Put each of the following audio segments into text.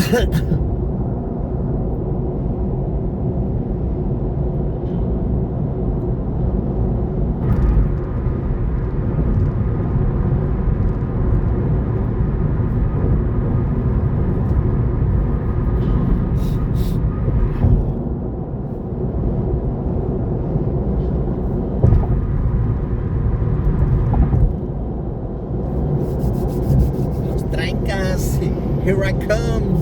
Here I come.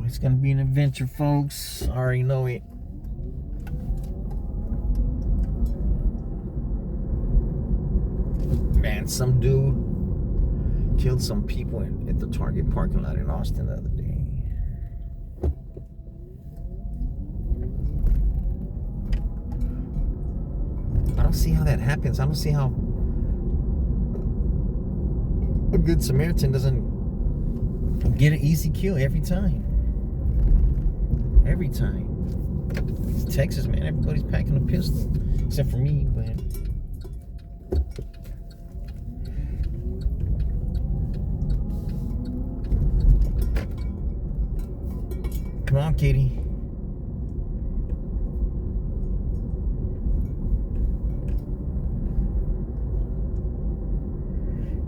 It's gonna be an adventure, folks. I already know it. Man, some dude killed some people at the Target parking lot in Austin the other day. I don't see how that happens. I don't see how a good Samaritan doesn't get an easy kill every time. Every time. It's Texas, man. Everybody's packing a pistol. Except for me, but... Come on, Katie.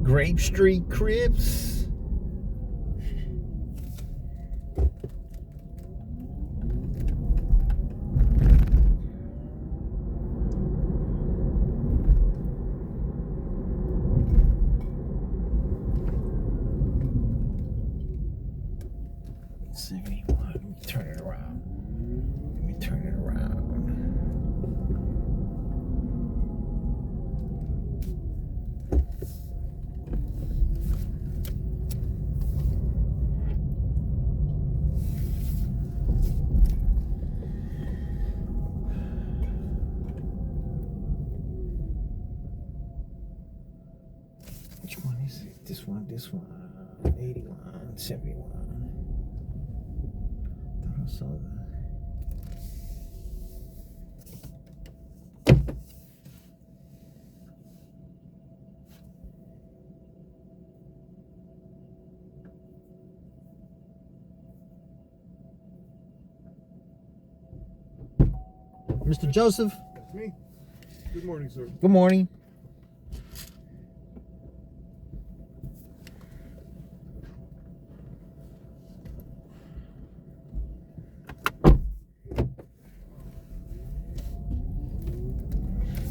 Grape Street Crips. Let me turn it around. Let me turn it around. Which one is it? This one, 81, 71. Thought I saw that. Mr. Joseph. That's me. Good morning, sir. Good morning.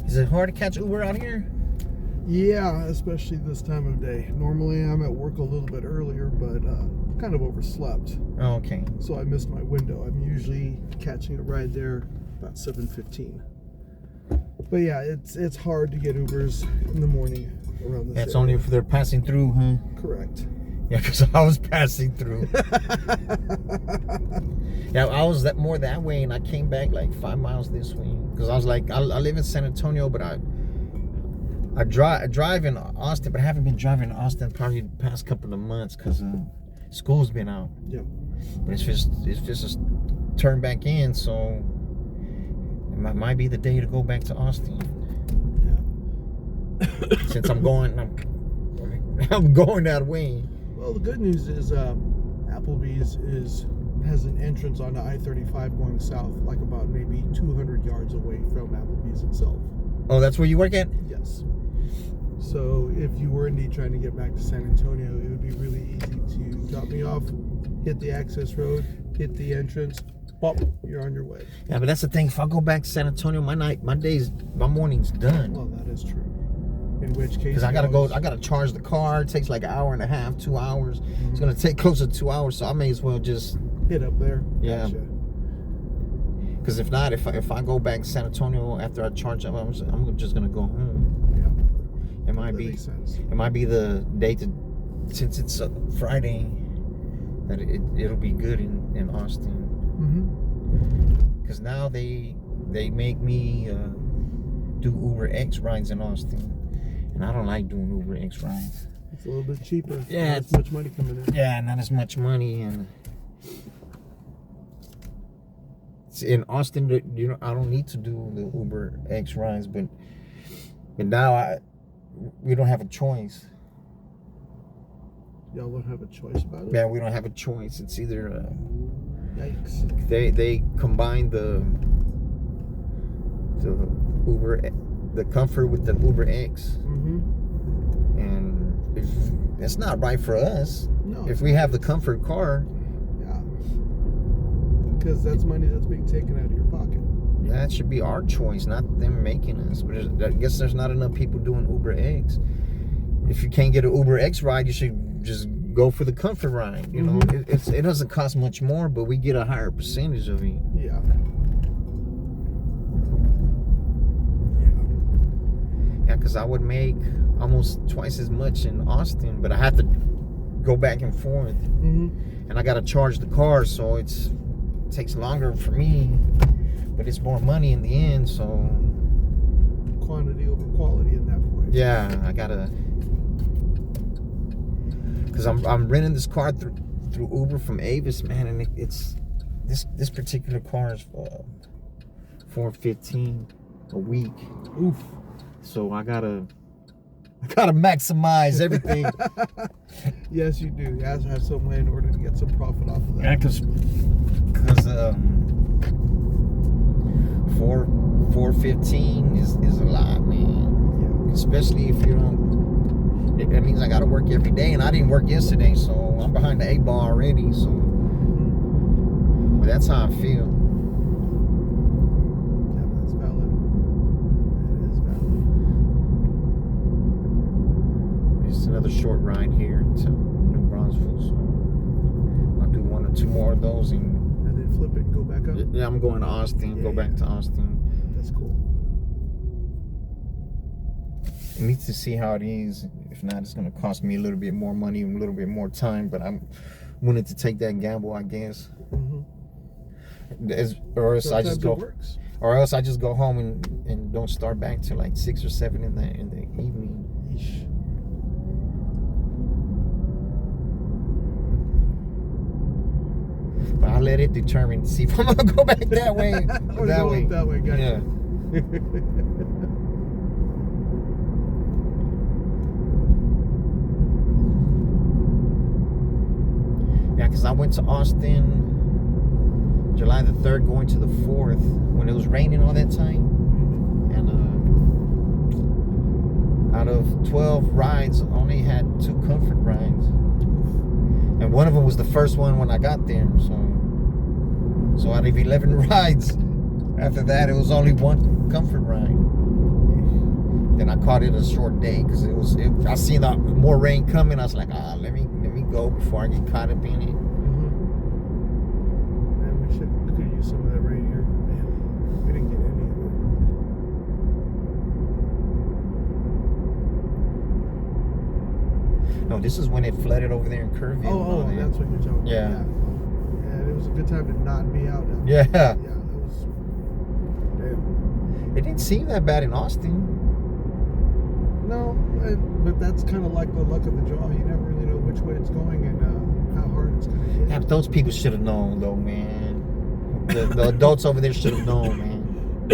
Is it hard to catch Uber out here? Yeah, especially this time of day. Normally I'm at work a little bit earlier, but kind of overslept. Oh, okay. So I missed my window. I'm usually catching a ride there about 7:15. But yeah, it's hard to get Ubers in the morning around this That's area. only if they're passing through, huh? Correct. Yeah, because I was passing through. Yeah, I was more that way, and I came back like 5 miles this way. Because I was like, I live in San Antonio, but I drive in Austin, but I haven't been driving in Austin probably the past couple of months because school's been out. Yeah. But it's just a turn back in, so it might be the day to go back to Austin. Yeah. Since I'm going that way. Well, the good news is Applebee's has an entrance onto I-35 going south, like about maybe 200 yards away from Applebee's itself. Oh, that's where you work at? Yes. So if you were indeed trying to get back to San Antonio, it would be really easy to drop me off, hit the access road, hit the entrance, pop, you're on your way. Yeah, but that's the thing. If I go back to San Antonio, my morning's done. Well, that is true. In which case, Because I gotta charge the car. It takes like an hour and a half, 2 hours. Mm-hmm. It's gonna take close to 2 hours, so I may as well just hit up there. Yeah. Gotcha. Because if not, if I go back to San Antonio after I charge up, I'm just gonna go home. Yeah. It might That be makes sense. it might be the day since it's Friday that it'll be good in Austin. Mm-hmm. Because now they make me do Uber X rides in Austin, and I don't like doing Uber X rides. It's a little bit cheaper. Yeah, Not as much money coming in. Yeah, not as much money, and in Austin, I don't need to do the Uber X rides, but now we don't have a choice. Y'all don't have a choice about it? Yeah, we don't have a choice. It's either Yikes. they combine the Uber, the Comfort with the Uber X, Mm-hmm. and it's not right for us. No. If we have the Comfort car, Yeah. Because that's money that's being taken out of your pocket. yeah, it should be our choice, not them making us. But I guess there's not enough people doing Uber X. If you can't get an Uber X ride, you should just go for the Comfort ride. You know, it doesn't cost much more, but we get a higher percentage of it. Yeah. Yeah, because I would make almost twice as much in Austin, but I have to go back and forth, Mm-hmm. and I got to charge the car, so it takes longer for me, but it's more money in the end. So Quantity over quality in that point. yeah, I gotta, because I'm renting this car through Uber from Avis, man, and it's this particular car is $415 a week. Oof. So I gotta maximize everything. Yes, you do. You have to have some way in order to get some profit off of that. Yeah, because $415 is a lot, man. Yeah. Especially if you don't. That means I gotta work every day, and I didn't work yesterday, so I'm behind the 8 ball already. So, but that's how I feel. Yeah, that's valid. It is valid. It's another short ride here to New Braunfels, so I'll do 1 or 2 more of those, and then flip it and go back up. yeah, I'm going to Austin. Go back to Austin. That's cool. I need to see how it is. If not, it's going to cost me a little bit more money and a little bit more time, but I'm willing to take that gamble, I guess. Or else Sometimes it works. or else I just go home and don't start back till like 6 or 7 in the evening. Yeesh. But I'll let it determine, see if I'm gonna go back that way or that way. That way, gotcha. Yeah. Yeah, because I went to Austin July the 3rd going to the 4th, when it was raining all that time. And out of 12 rides, I only had 2 comfort rides. And one of them was the first one when I got there. So out of 11 rides, after that, it was only 1 comfort ride. Then I caught it a short day because I seen the more rain coming. I was like, let me go before I get caught up in it. Man, we could use some of that rain here. Man, we didn't get any of it. No, this is when it flooded over there in Kerrville. Oh, that's what you're talking about. Yeah. Yeah, it was a good time to not be out. Yeah. Yeah, that was. Damn. It didn't seem that bad in Austin. No, but that's kind of like the luck of the draw. You never really know which way it's going and how hard it's going to hit. Yeah, but those people should have known, though, man. The adults over there should have known, man.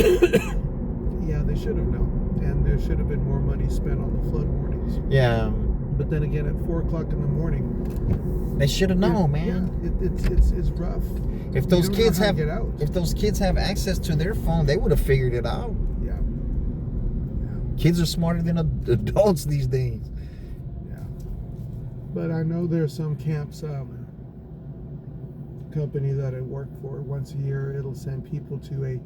Yeah, they should have known. And there should have been more money spent on the flood warnings. Yeah. But then again, at 4 o'clock in the morning, They should have known, man. Yeah, it's rough. If those You don't know kids how to have get out. if those kids have access to their phone, they would have figured it out. Yeah. Kids are smarter than adults these days. Yeah. But I know there's some camps company that I work for. Once a year, it'll send people to a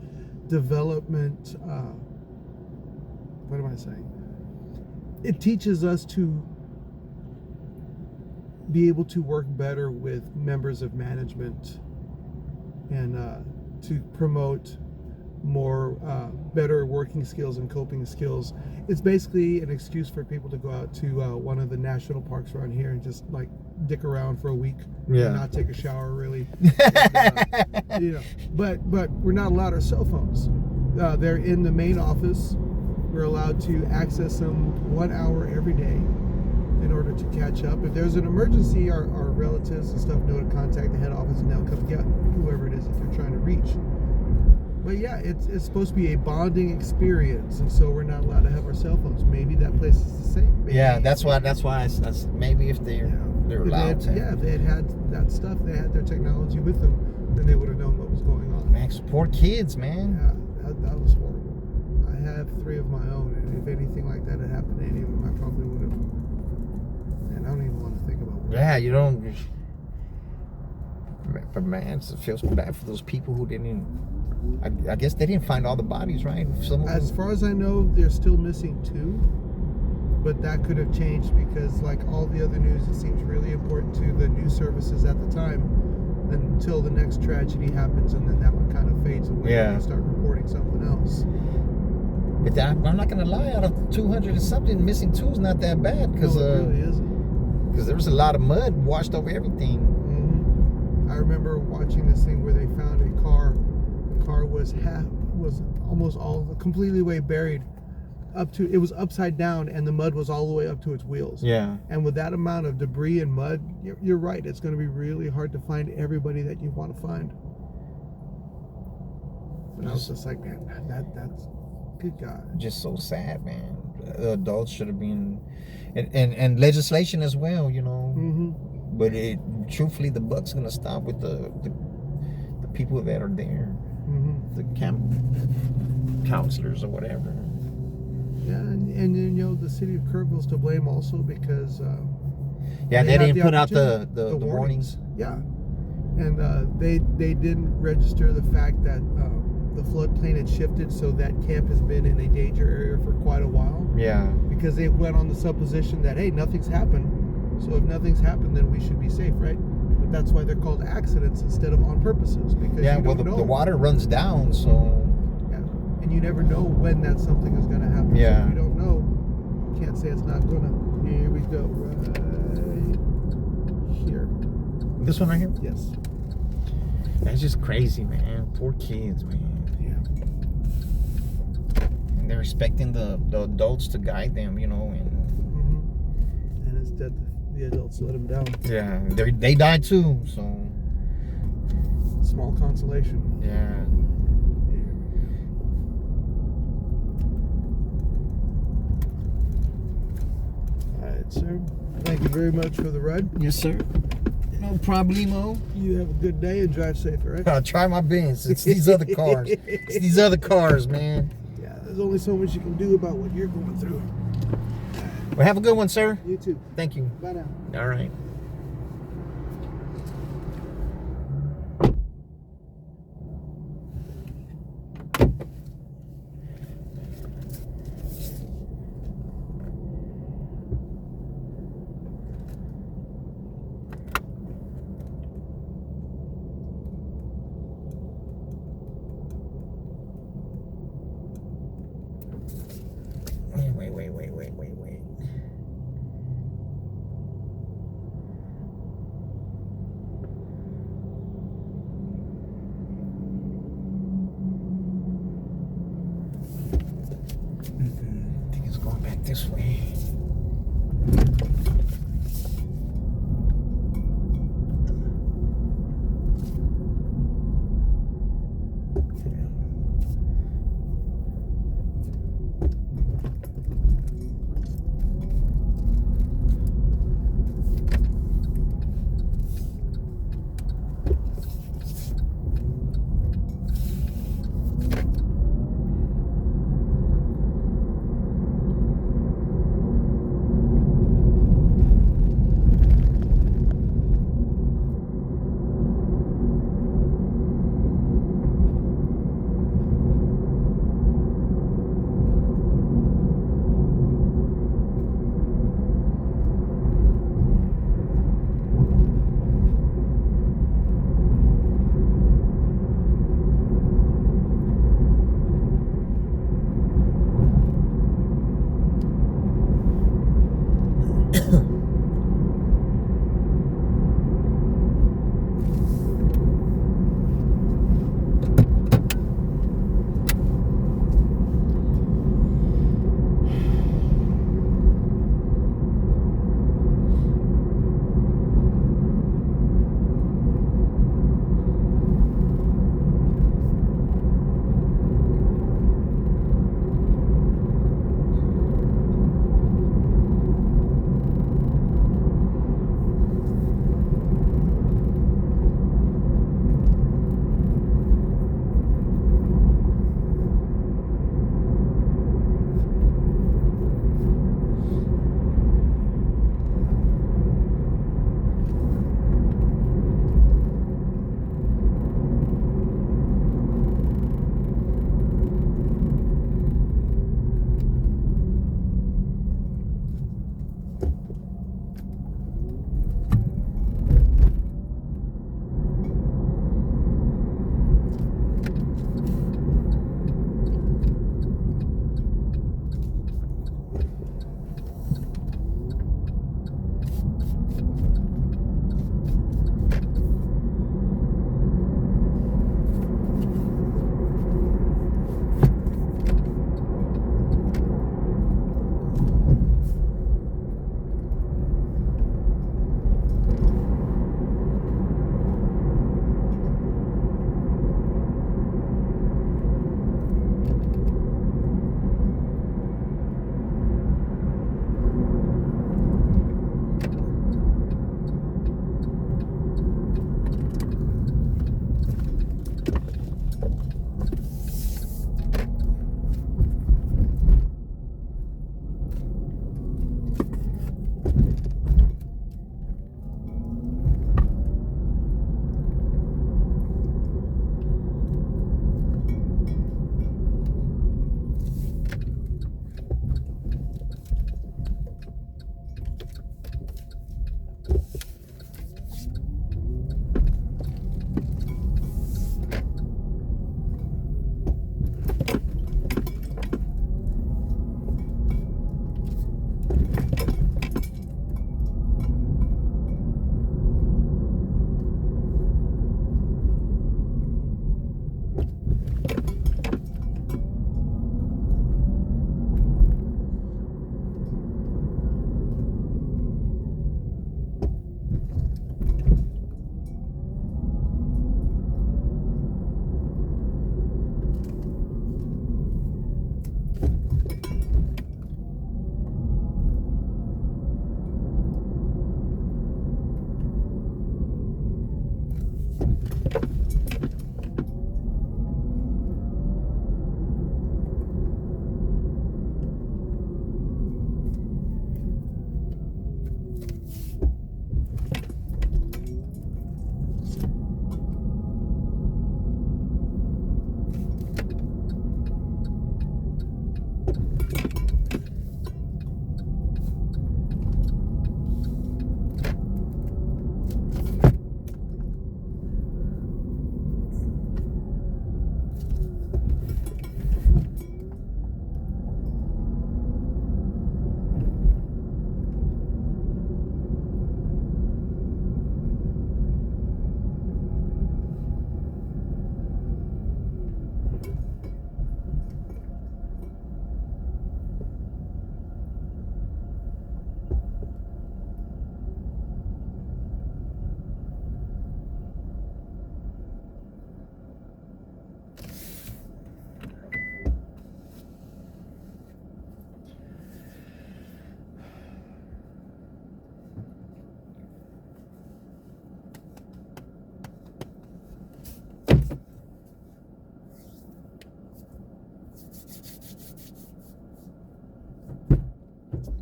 development. What am I saying? It teaches us to be able to work better with members of management and to promote more better working skills and coping skills. It's basically an excuse for people to go out to one of the national parks around here and just like dick around for a week Yeah. and not take a shower really. And, but we're not allowed our cell phones. They're in the main office. We're allowed to access them 1 hour every day in order to catch up. If there's an emergency, our relatives and stuff know to contact the head office and they'll come get whoever it is that they're trying to reach. But yeah, it's supposed to be a bonding experience, and so we're not allowed to have our cell phones. Maybe that place is the same. Maybe, Yeah, that's why maybe if they're allowed to. Yeah, if they had that stuff, they had their technology with them, then they would have known what was going on. Man, support kids, man. Yeah, that was horrible. I have 3 of my own, and if anything like that had happened to any of them, I probably would have. And I don't even want to think about it. Yeah, you don't. But man, it feels bad for those people who didn't. I guess they didn't find all the bodies, right? As far as I know, they're still missing 2, but that could have changed because, like all the other news, it seems really important to the news services at the time until the next tragedy happens, and then that one kind of fades away. Yeah. And they start reporting something else. But I'm not gonna lie, out of 200 and something, missing 2 is not that bad because No, it really isn't. there was a lot of mud washed over everything. Mm-hmm. I remember watching this thing where they found a car. The car was almost all completely way buried. It was upside down, and the mud was all the way up to its wheels. Yeah. And with that amount of debris and mud, you're right. It's going to be really hard to find everybody that you want to find. But I was just like, man, that's good God. Just so sad, man. The adults should have been, and legislation as well, Mm-hmm. But truthfully, the buck's gonna stop with the people that are there, Mm-hmm. the camp counselors or whatever. Yeah, and the city of Kerrville's to blame also because Yeah, they had didn't the put out the opportunity, warnings. Yeah, and they didn't register the fact that the floodplain had shifted, so that camp has been in a danger area for quite a while. Yeah. Because they went on the supposition that, hey, nothing's happened, so if nothing's happened, then we should be safe, right? But that's why they're called accidents instead of on purposes, because Yeah. you Well, don't know. the water runs down, so. Yeah, and you never know when that something is going to happen. Yeah. So if you don't know, you can't say it's not going to. Here we go, right here. This one right here. Yes. That's just crazy, man. Poor kids, man. Yeah. And they're expecting the adults to guide them, and Mm-hmm. And instead, the adults let them down. yeah, they died too. So Small consolation. yeah. All right, sir. Thank you very much for the ride. Yes, sir. No problemo. You have a good day and drive safe, all right? I'll try my best. It's these other cars. It's these other cars, man. Yeah, there's only so much you can do about what you're going through. Well, have a good one, sir. You too. Thank you. Bye now. All right. Wait. I think it's going back this way.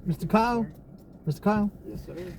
Mr. Kyle. Mr. Kyle. Yes, sir.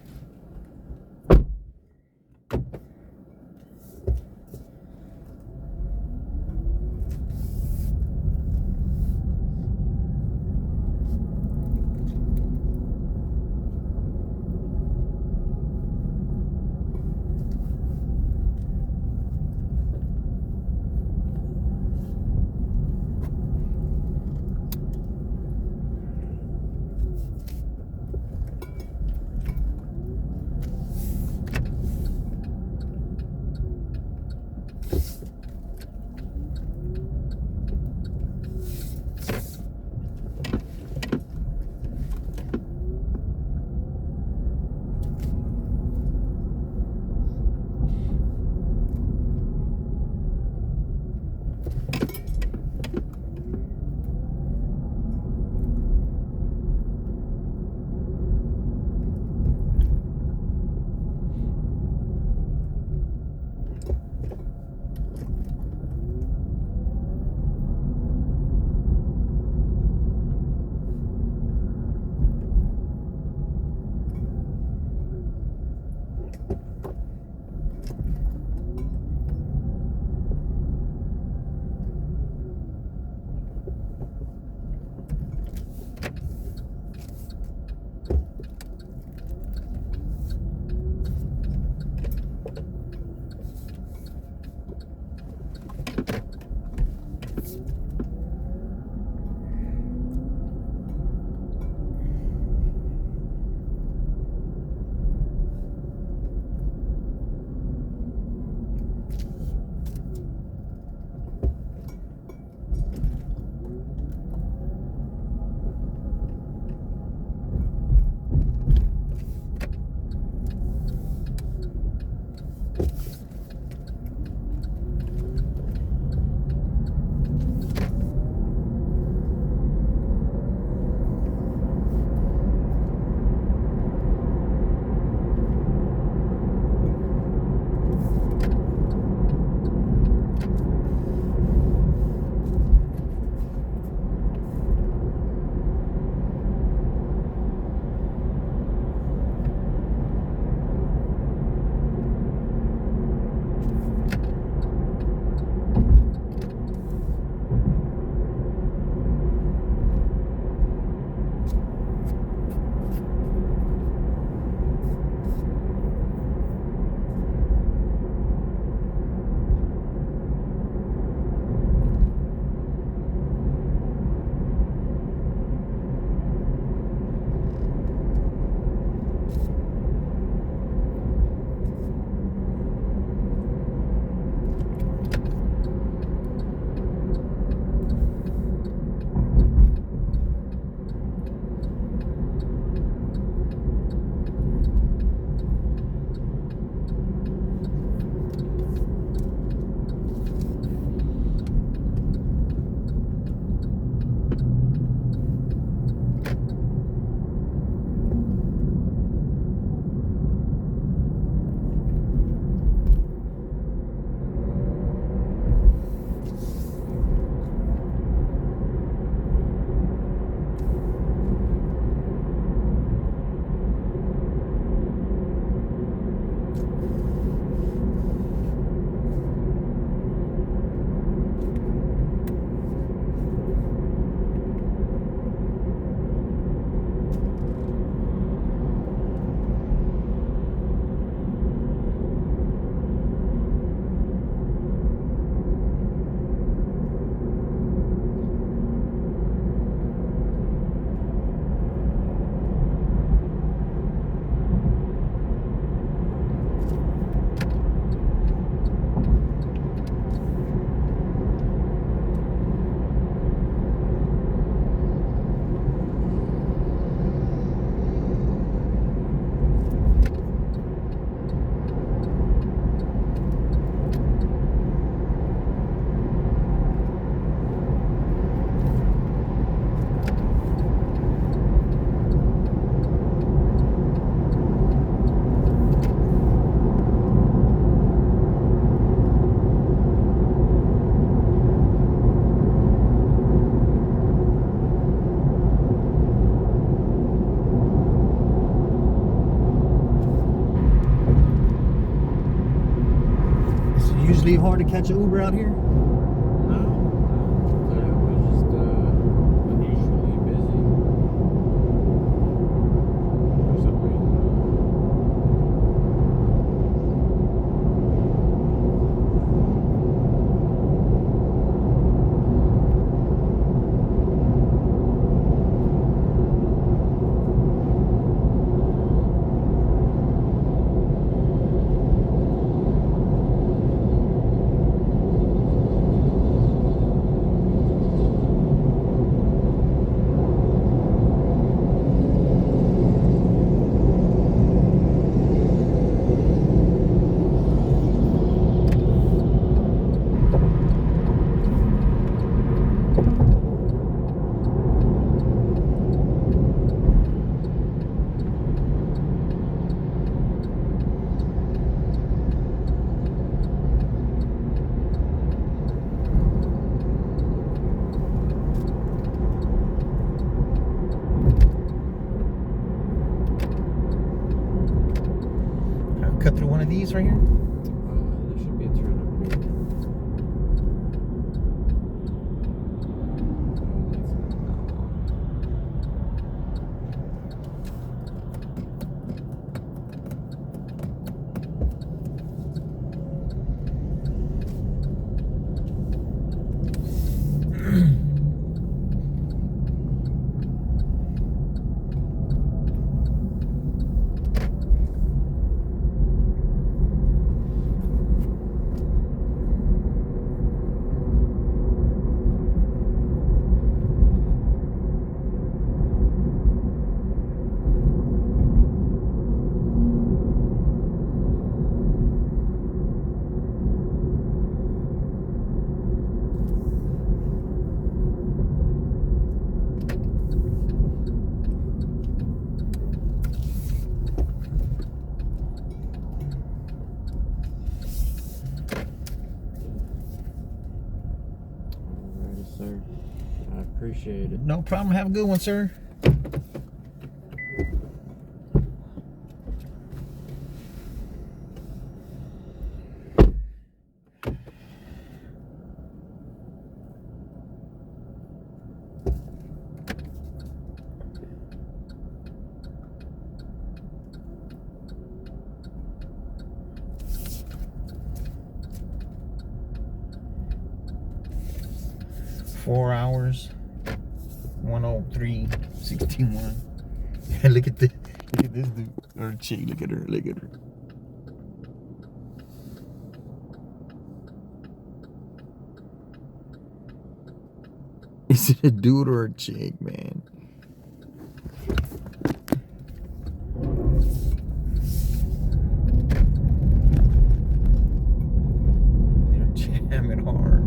usually hard to catch an Uber out here? No. Today was just unusually busy. For some reason. I'll cut through one of these right here. There should be a turn up here. Alrighty, sir. I appreciate it. No problem. Have a good one, sir. 4 hours, 103.61. Look at this. Look at this dude or chick. Look at her. Look at her. Is it a dude or a chick, man? They're jamming hard.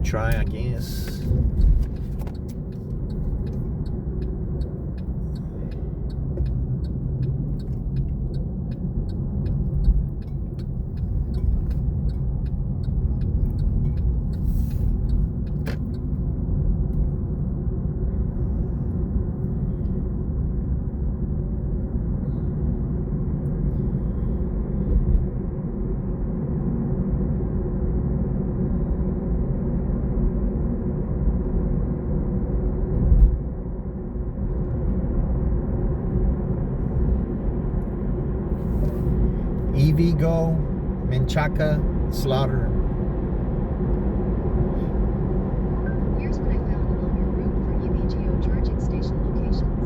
Try, I guess. Largo, Menchaca, Slaughter. Here's what I found along your route for EVGO charging station locations.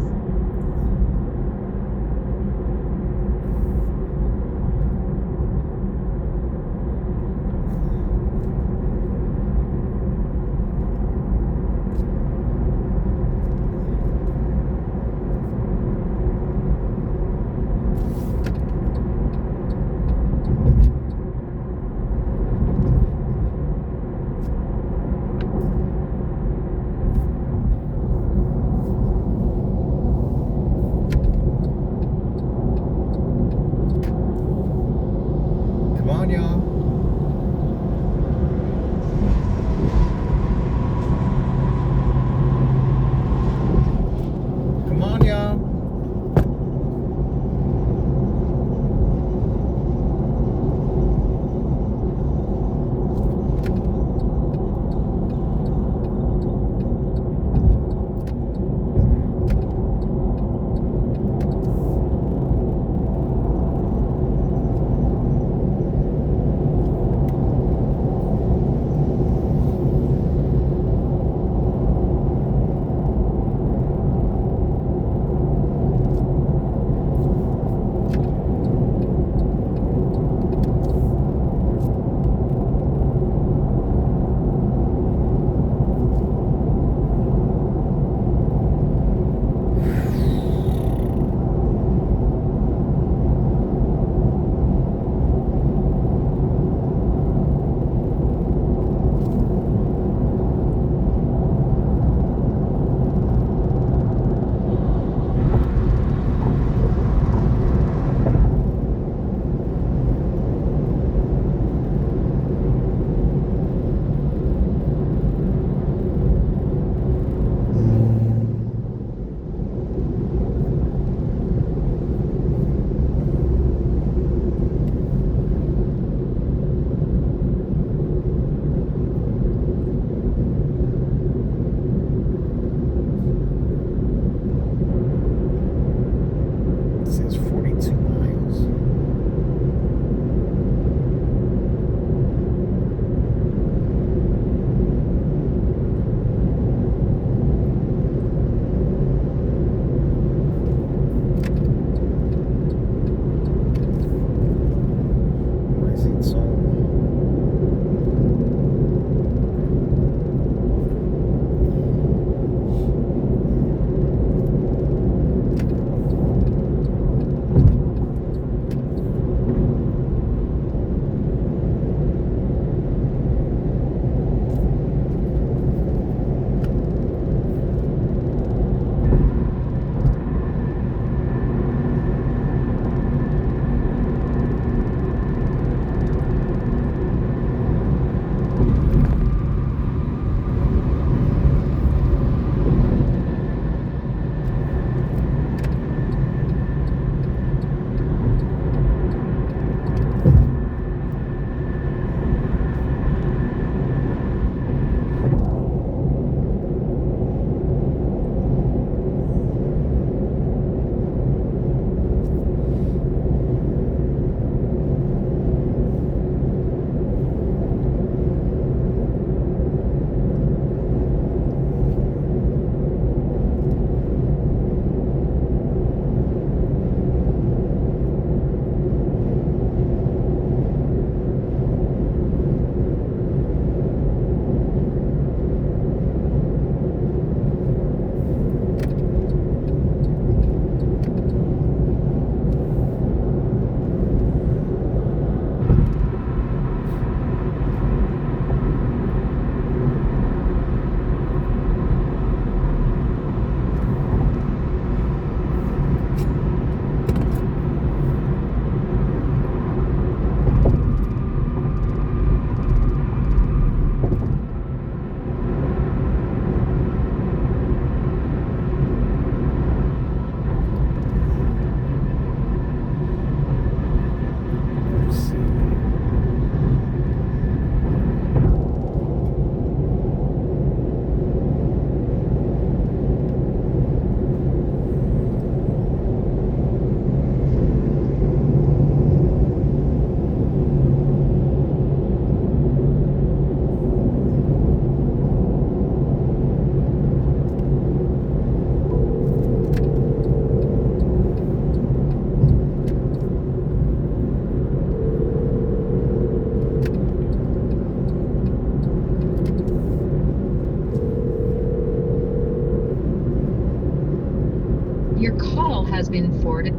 Your call has been forwarded.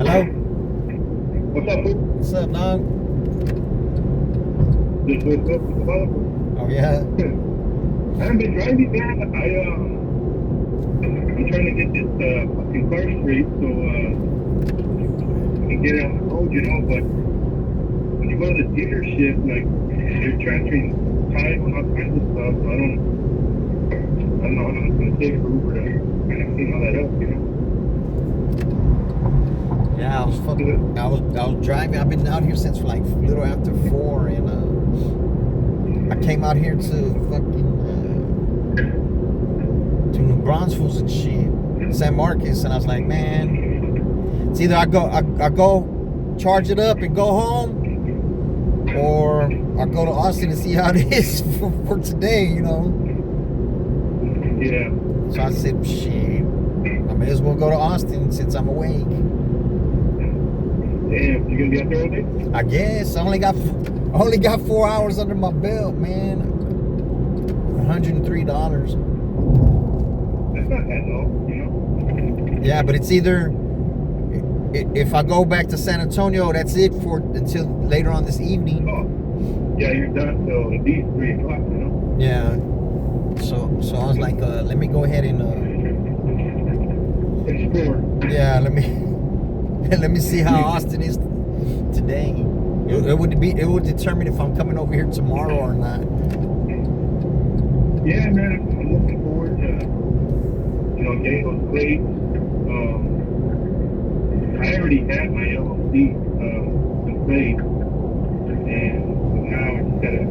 Hello? What's up, fool? What's up, dog? Just woke up with the developer. Oh, yeah? I haven't been driving, man. I'm trying to get this fucking car straight so I can get it on the road, you know. But when you go to the dealership, like they're transferring title and all kinds of stuff. So I don't know how long it's gonna take for Uber to kind of clean all that up, you know. Yeah, I was driving. I've been out here since like a little after 4, and I came out here to fucking to New Braunfels and shit, San Marcos, and I was like, man, it's either I go charge it up and go home, or I go to Austin and see how it is for today, you know. Yeah. So I said, shit, I may as well go to Austin since I'm awake. Damn, you gonna be out there all day? I guess I only got 4 hours under my belt, man. $103. That's not that low, you know. Yeah, but it's either if I go back to San Antonio, that's it for until later on this evening. Oh, yeah, you're done till at least 3 o'clock, you know. Yeah. So I was like, let me go ahead and Explore. yeah, let me see how Austin is today. It would determine if I'm coming over here tomorrow or not. Yeah, man, I'm looking forward to, you know, getting those plates. I already had my LLC, the plate, and now I just gotta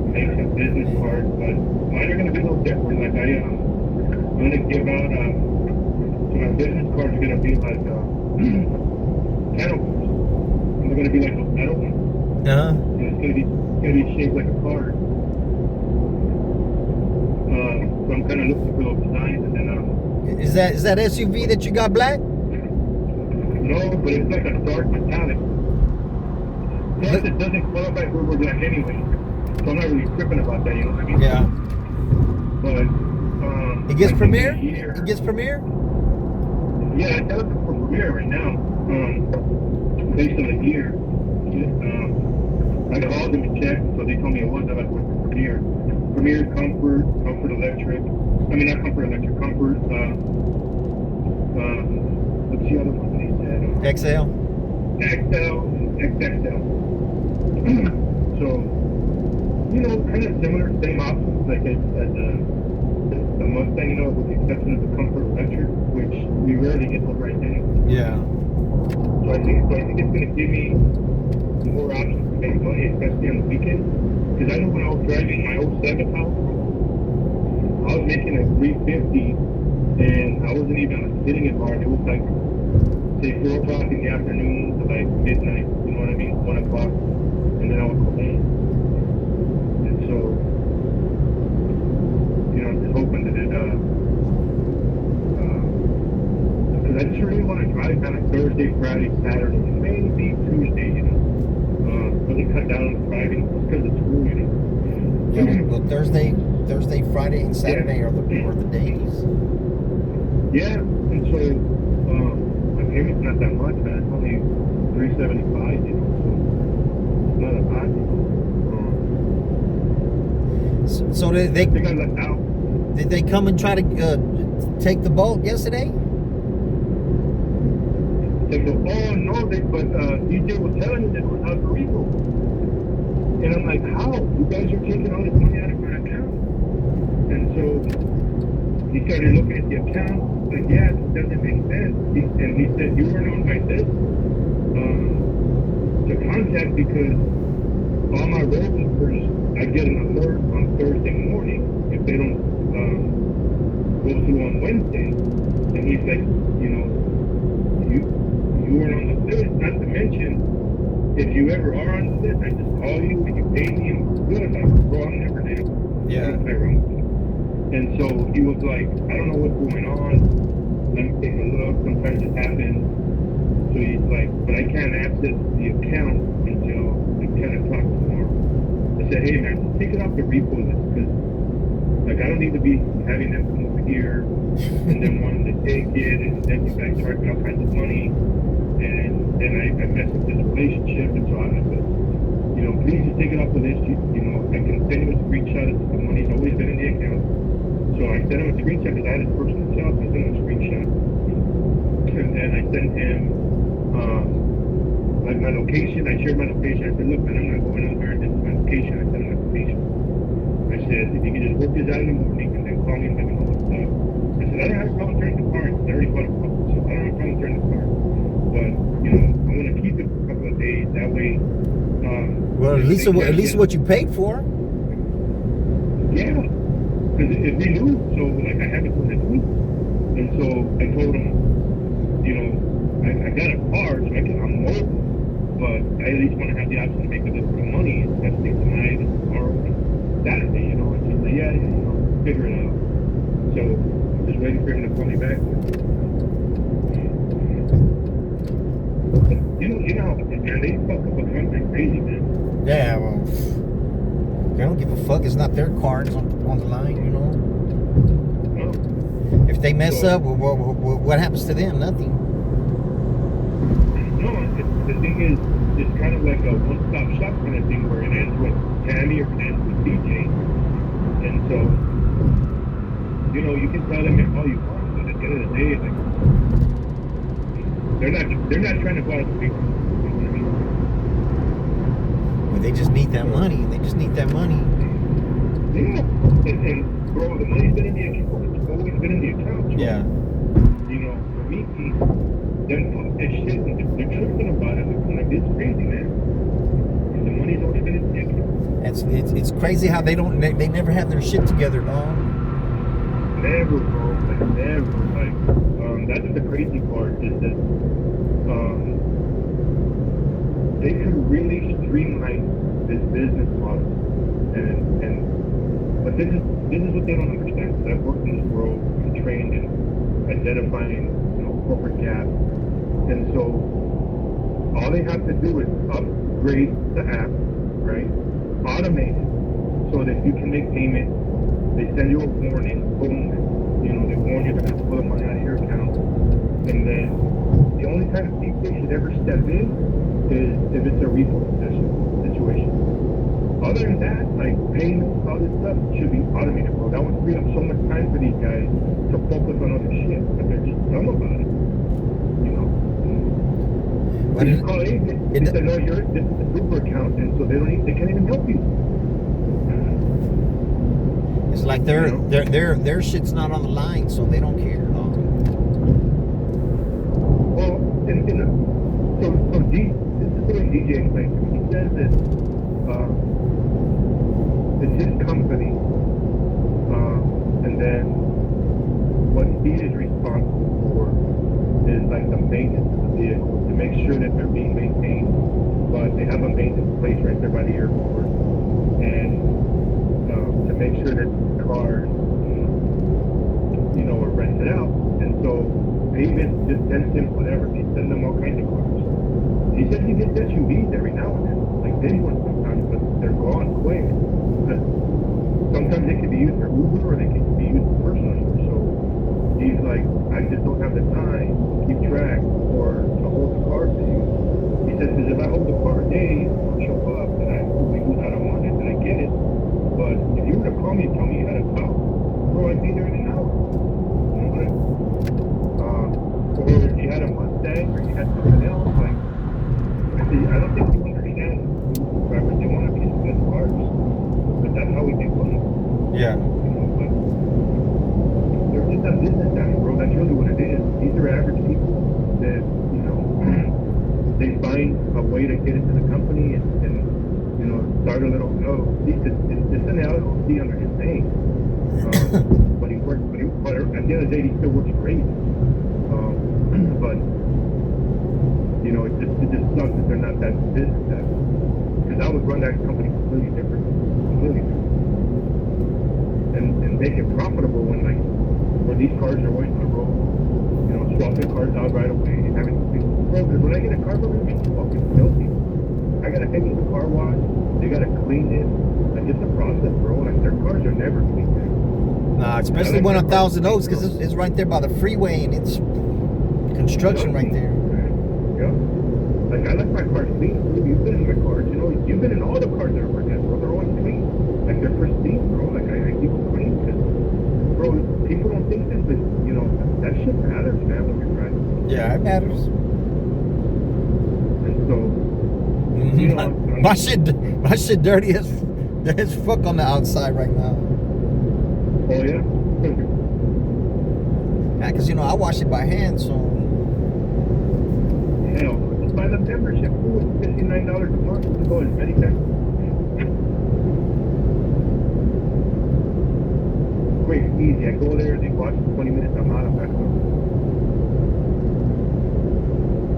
make some business cards, but mine are gonna be a little different. Like I'm gonna give out, so my business cards are gonna be like, candles. And they're gonna be like a metal one. Uh-huh. And it's gonna be shaped like a card. So I'm kind of looking for those designs, and then Is that SUV that you got black? no, but it's like a dark metallic. Plus, it doesn't qualify for Uber Black anyway, so I'm not really tripping about that. You know what I mean? Yeah. But It gets like Premier? in a year- It gets Premier? Yeah, it's eligible for Premier right now. Based on the year. I called them and checked, so they told me it was eligible for Premier. Premier, Comfort Electric. I mean, not Comfort Electric, Comfort. What's the other one that he said? XL? XL and XXL. So, you know, kind of similar, same options like as the Mustang, you know, with the exception of the Comfort Electric, which we rarely get those right now. Yeah. So I think it's going to give me more options to make money, especially on the weekend. Because I know when I was driving my 07 house, I was making like $350, and I wasn't even sitting at hard. It was like, say, 4 o'clock in the afternoon to like midnight, you know what I mean? 1 o'clock, and then I would go home. And so, you know, I'm just hoping that it, because I just really want to drive kind of Thursday, Friday, Saturday, maybe Tuesday, you know. Really cut down on the driving because of school, you know. Yeah, well, Thursday, Friday, and Saturday are the days. Yeah, and so my payment's not that much, man. It's only $375, you know, so it's not a lot. So I think I left out. did they come and try to take the boat yesterday? They go, oh no, but DJ was telling me that it was Alfredo. And I'm like, how? You guys are taking all this money out of my account? And so he started looking at the account, like, yeah, this doesn't make sense. And he said, you weren't on my list to contact because all my road workers, I get an alert on Thursday morning if they don't go through on Wednesday. And he's like, you know, you weren't on the list, not to mention if you ever are on the list, I just call you and you pay me and we're good. Like, bro, I'm never late. Yeah. And so he was like, I don't know what's going on. Let me take a look. Sometimes it happens. So he's like, but I can't access the account until like 10 o'clock tomorrow. I said, hey man, just take it off the repo list because like I don't need to be having them come over here and then wanting to take it and then you guys charge me all kinds of money and then I mess up this relationship. And so I said, you know, please just take it off the list. You know, I can send you a screenshot of the money's always been in the account. So I sent him a screenshot because I had his personal cell, so I sent him a screenshot. And then I sent him like my location. I shared my location. I said, look, man, I'm not going over there. This is my location. I sent him my location. I said, if you can just work this out in the morning and then call me and let me know what's up. I said, I don't have a problem turning the car. I already bought a car, so I don't have a problem turning the car. But, you know, I want to keep it for a couple of days. That way, Well, at least what you paid for. yeah. Because if they knew, so like I have it for next week. And so I told him, you know, I got a car, so I'm mobile, but I at least want to have the option to make a little bit of money, especially tonight and tomorrow and Saturday, you know. And she's like, yeah, you know, figure it out. So I'm just waiting for him to call me back. But, you know, man, they fuck up a car like crazy, man. Yeah, well, they don't give a fuck. It's not their cards on the line, you know. No. If they mess up, what happens to them? Nothing. No, the thing is, it's kind of like a one-stop shop kind of thing where it ends with Tammy or it ends with DJ. And so, you know, you can tell them all you want, but at the end of the day, like, they're not trying to go out to people. You know what I mean? But they just need that money. They just need that money. Yeah. And bro, the money's been in the account. It's always been in the account. So, Yeah. you know, for me, them fuck that shit and they're tripping about it. Like, it's crazy, man. The money's always been in the account. It's crazy how they never have their shit together, dog. Never, bro. Like, never. Like, that's the crazy part is that they could really streamline this business model. But this is what they don't understand. I've worked in this world, I'm trained in identifying, you know, corporate gaps. And so all they have to do is upgrade the app, right? Automate it so that you can make payments. They send you a warning, boom, you know, they warn you they're going to pull the money out of your account. And then the only time they should ever step in is if it's a refund situation. Other than that, like payments, all this stuff should be automated, bro. That would free up so much time for these guys to focus on other shit, but they're just dumb about it. You know? When you call agent, they say, no, this is a super account, and so they can't even help you. It's like their shit's not on the line, so they don't care. Well, so this is the way DJ explains it. He says that it's his company, and then what he is responsible for is like the maintenance of the vehicle to make sure that they're being maintained. But they have a maintenance place right there by the airport, and to make sure that cars, you know, are rented out. And so they even just send him whatever. They send them all kinds of cars. He says he gets SUVs every now and then, like big ones sometimes, but they're gone quick. But sometimes they can be used for Uber or they can be used for personal use. So he's like, I just don't have the time to keep track or to hold the car for you. He says, because if I hold the car a day, I'll show up and I will use out I want it and I get it. But if you were to call me and tell me you had a tow, bro, I'd be there in an hour. You know what I mean? Or if you had a Mustang or you had something else, like, I don't think you understand drivers, they want to be the best cars. But that's how we make money. Yeah. You know, but they're just a business now, bro. That's really what it is. These are average people that, you know, they find a way to get into the company and you know, start a little, it's an LLC under his name. But at the end of the day, he still works great. But, you know, it just sucks that they're not that business savvy. Because I would run that company completely different. And make it profitable when these cars are always on the road. You know, swapping cars out right away and having to bro, because when I get a car from them, it's fucking filthy. I gotta take it to the car wash, they gotta clean it. Like, it's a process, bro. Like, their cars are never clean. Nah, especially one on Thousand Oaks, because it's right there by the freeway and it's construction right there. Yeah. Like, I like my car clean. You've been in my cars, you know. You've been in all the cars that are working, bro. They're always clean. Like, they're pristine, bro. Like, I keep them clean because, bro, people don't think this, but, you know, that shit matters, man, when you're driving. Yeah, it matters. And so, you know, my shit dirty as fuck on the outside right now. oh, yeah? Yeah, because, you know, I wash it by hand, so. Hell, just buy the membership. Ooh, it's $59 a month to go as many times. Quick, easy. I go there, they watch 20 minutes, I'm out, I'm back home.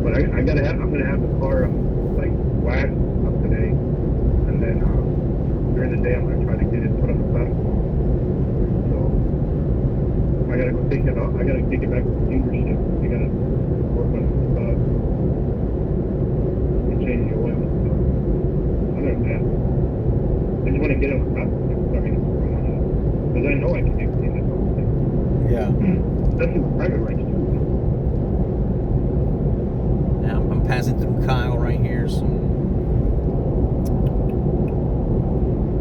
But I'm gonna have the car like waxed up today, and then during the day I'm gonna try to get it put on the platform. So I gotta go take it off. I gotta take it back to the dealership. I gotta work on the stuff and change the oil and stuff. Other than that, I just want to get on the platform. Because I know I can do things. Yeah. Especially with private rights too. Yeah, I'm passing through Kyle right here, so.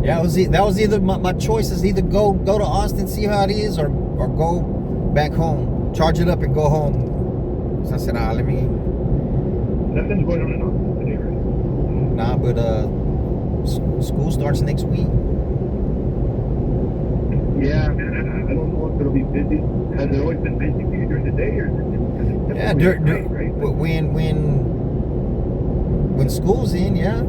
Yeah, that was either my choice is either go to Austin, see how it is, or go back home, charge it up and go home. So I said, let me. Nothing's going on in Austin today, right? Nah, but school starts next week. Yeah, man, I don't know if it'll be busy. Has it always been busy for you during the day, or is it Yeah, right? when school's in, yeah.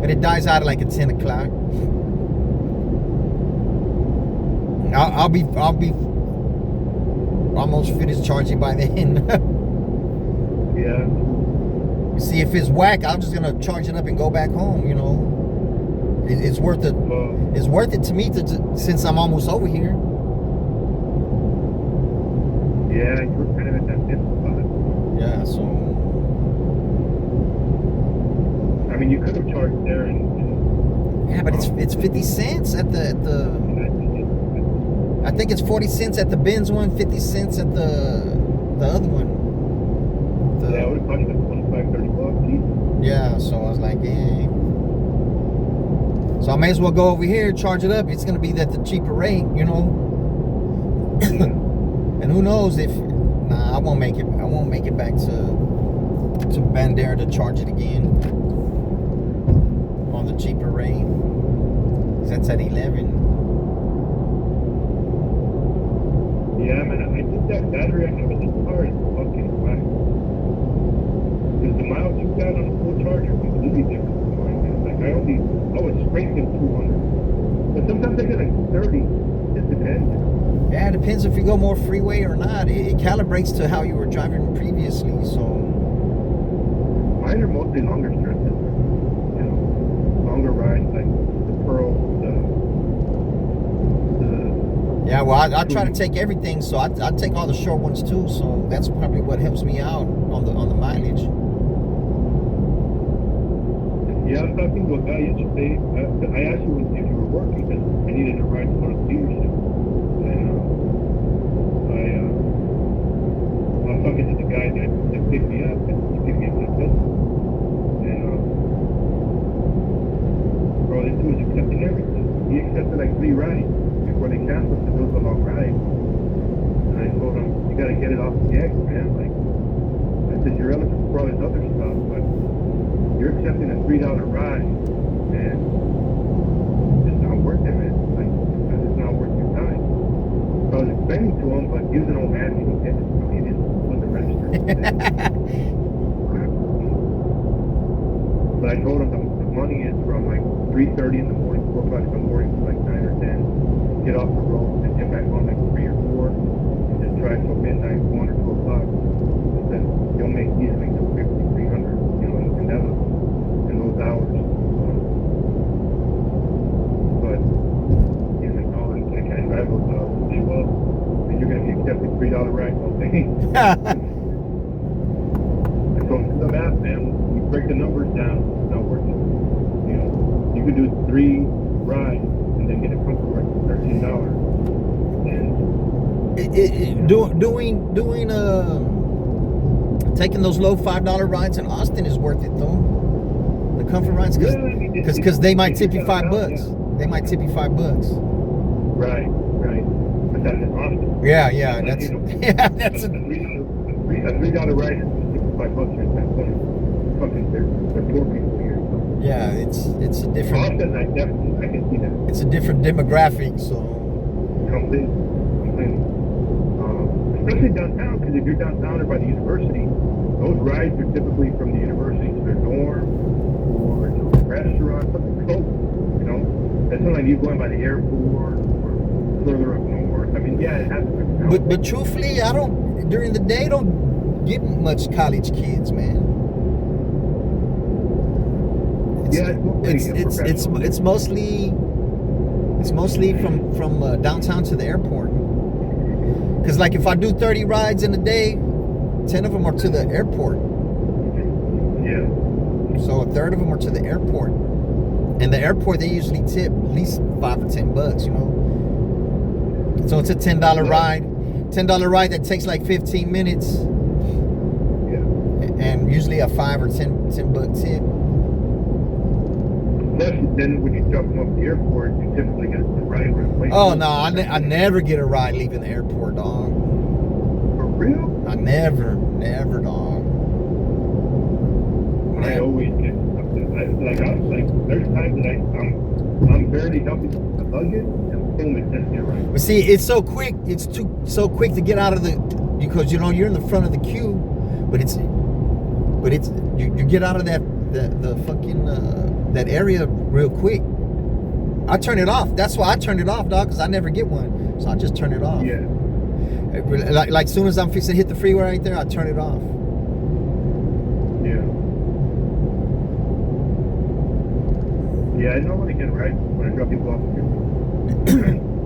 But it dies out at like at 10 o'clock. I'll be almost finished charging by then. Yeah. See, if it's whack, I'm just gonna charge it up and go back home. You know, it's worth it. It's worth it to me since I'm almost over here. Yeah, you were kind of at that dip spot. Yeah, so. I mean, you could have charged there and Yeah, but it's 50 cents at the. I think it's 40 cents at the Benz one, 50 cents at the other one. Yeah, it would have cost you like 25, 30 bucks each. Yeah, so I was like, dang. So I may as well go over here, charge it up. It's gonna be at the cheaper rate, you know. And who knows if I won't make it. I won't make it back to Bandera to charge it again on the cheaper rate. 'Cause that's at 11. Yeah, man, I think that battery I have in this car is fucking whack. Because the miles you got on a full charger are completely different from mine, man. Like, I was straight to 200. But sometimes I get like 30. It depends. Yeah, it depends if you go more freeway or not. It calibrates to how you were driving previously, so. Mine are mostly longer stretches. You know, longer rides, like the Pearl, Yeah, well, I try to take everything, so I take all the short ones too. So that's probably what helps me out on the mileage. Yeah, I was talking to a guy yesterday. I asked you if you were working because I needed a ride to go to the dealership. And I was talking to the guy that picked me up and he picked me up in the business. And bro, this dude was accepting everything. He accepted like 3 rides before they canceled because it was a long ride. And I told him, you gotta get it off the X, man. Like, I said, you're eligible for all this other stuff, but you're accepting a $3 ride, and it's not worth it, man. Like, it's not worth your time. So I was explaining to him, but he was an old man, he didn't get it, so he wasn't registered. But I told him the money is from like 3:30 in the morning, 4 o'clock in the morning to like 9 or 10. Get off the road and get back on like 3 or 4, and just drive till midnight, 1 or 2 o'clock. And then you'll make easily $250, $300. So the math, man, you break the numbers down, it's not working. You know, you could do 3 rides and then get a comfort ride for $13. And taking those low $5 rides in Austin is worth it though. The comfort rides, Yeah, I mean, because they might it's tip you downtown, $5. yeah. They might tip you $5. Right. But that's in Austin. Yeah, Like, that's you know, yeah, that's a $3 ride is $55 here in San Antonio. Fucking, they're poor people here. So. yeah, it's a different Austin, I can see that. it's a different demographic. So Completely. Especially downtown, because if you're downtown or by the university, those rides are typically from the university to their dorm or to a restaurant, something close. You know, it's not like you going by the airport or further up north. I mean, yeah, it happens. but truthfully, I don't during the day don't get much college kids, man. It's mostly from downtown to the airport. Because like if I do 30 rides in a day, 10 of them are to the airport. Yeah. So a third of them are to the airport. And the airport, they usually tip at least $5 or $10, you know. So it's a $10 ride. $10 ride that takes like 15 minutes. Yeah. And usually a $5 or $10 tip. Then when you drop them off the airport, you typically get a ride right away. Oh no, I never get a ride leaving the airport, dog. For real? I never, dog. I always get something. There's times that I'm barely helping to lug it, and boom, it sends me a ride. But see, it's so quick. It's so quick to get out of the, because you know you're in the front of the queue, but you get out of the fucking that area real quick. I turn it off. That's why I turned it off, dog, because I never get one. So I just turn it off. Yeah. Like soon as I'm fixing to hit the freeway right there, I turn it off. Yeah. Yeah, I normally get rides when I drop people off here.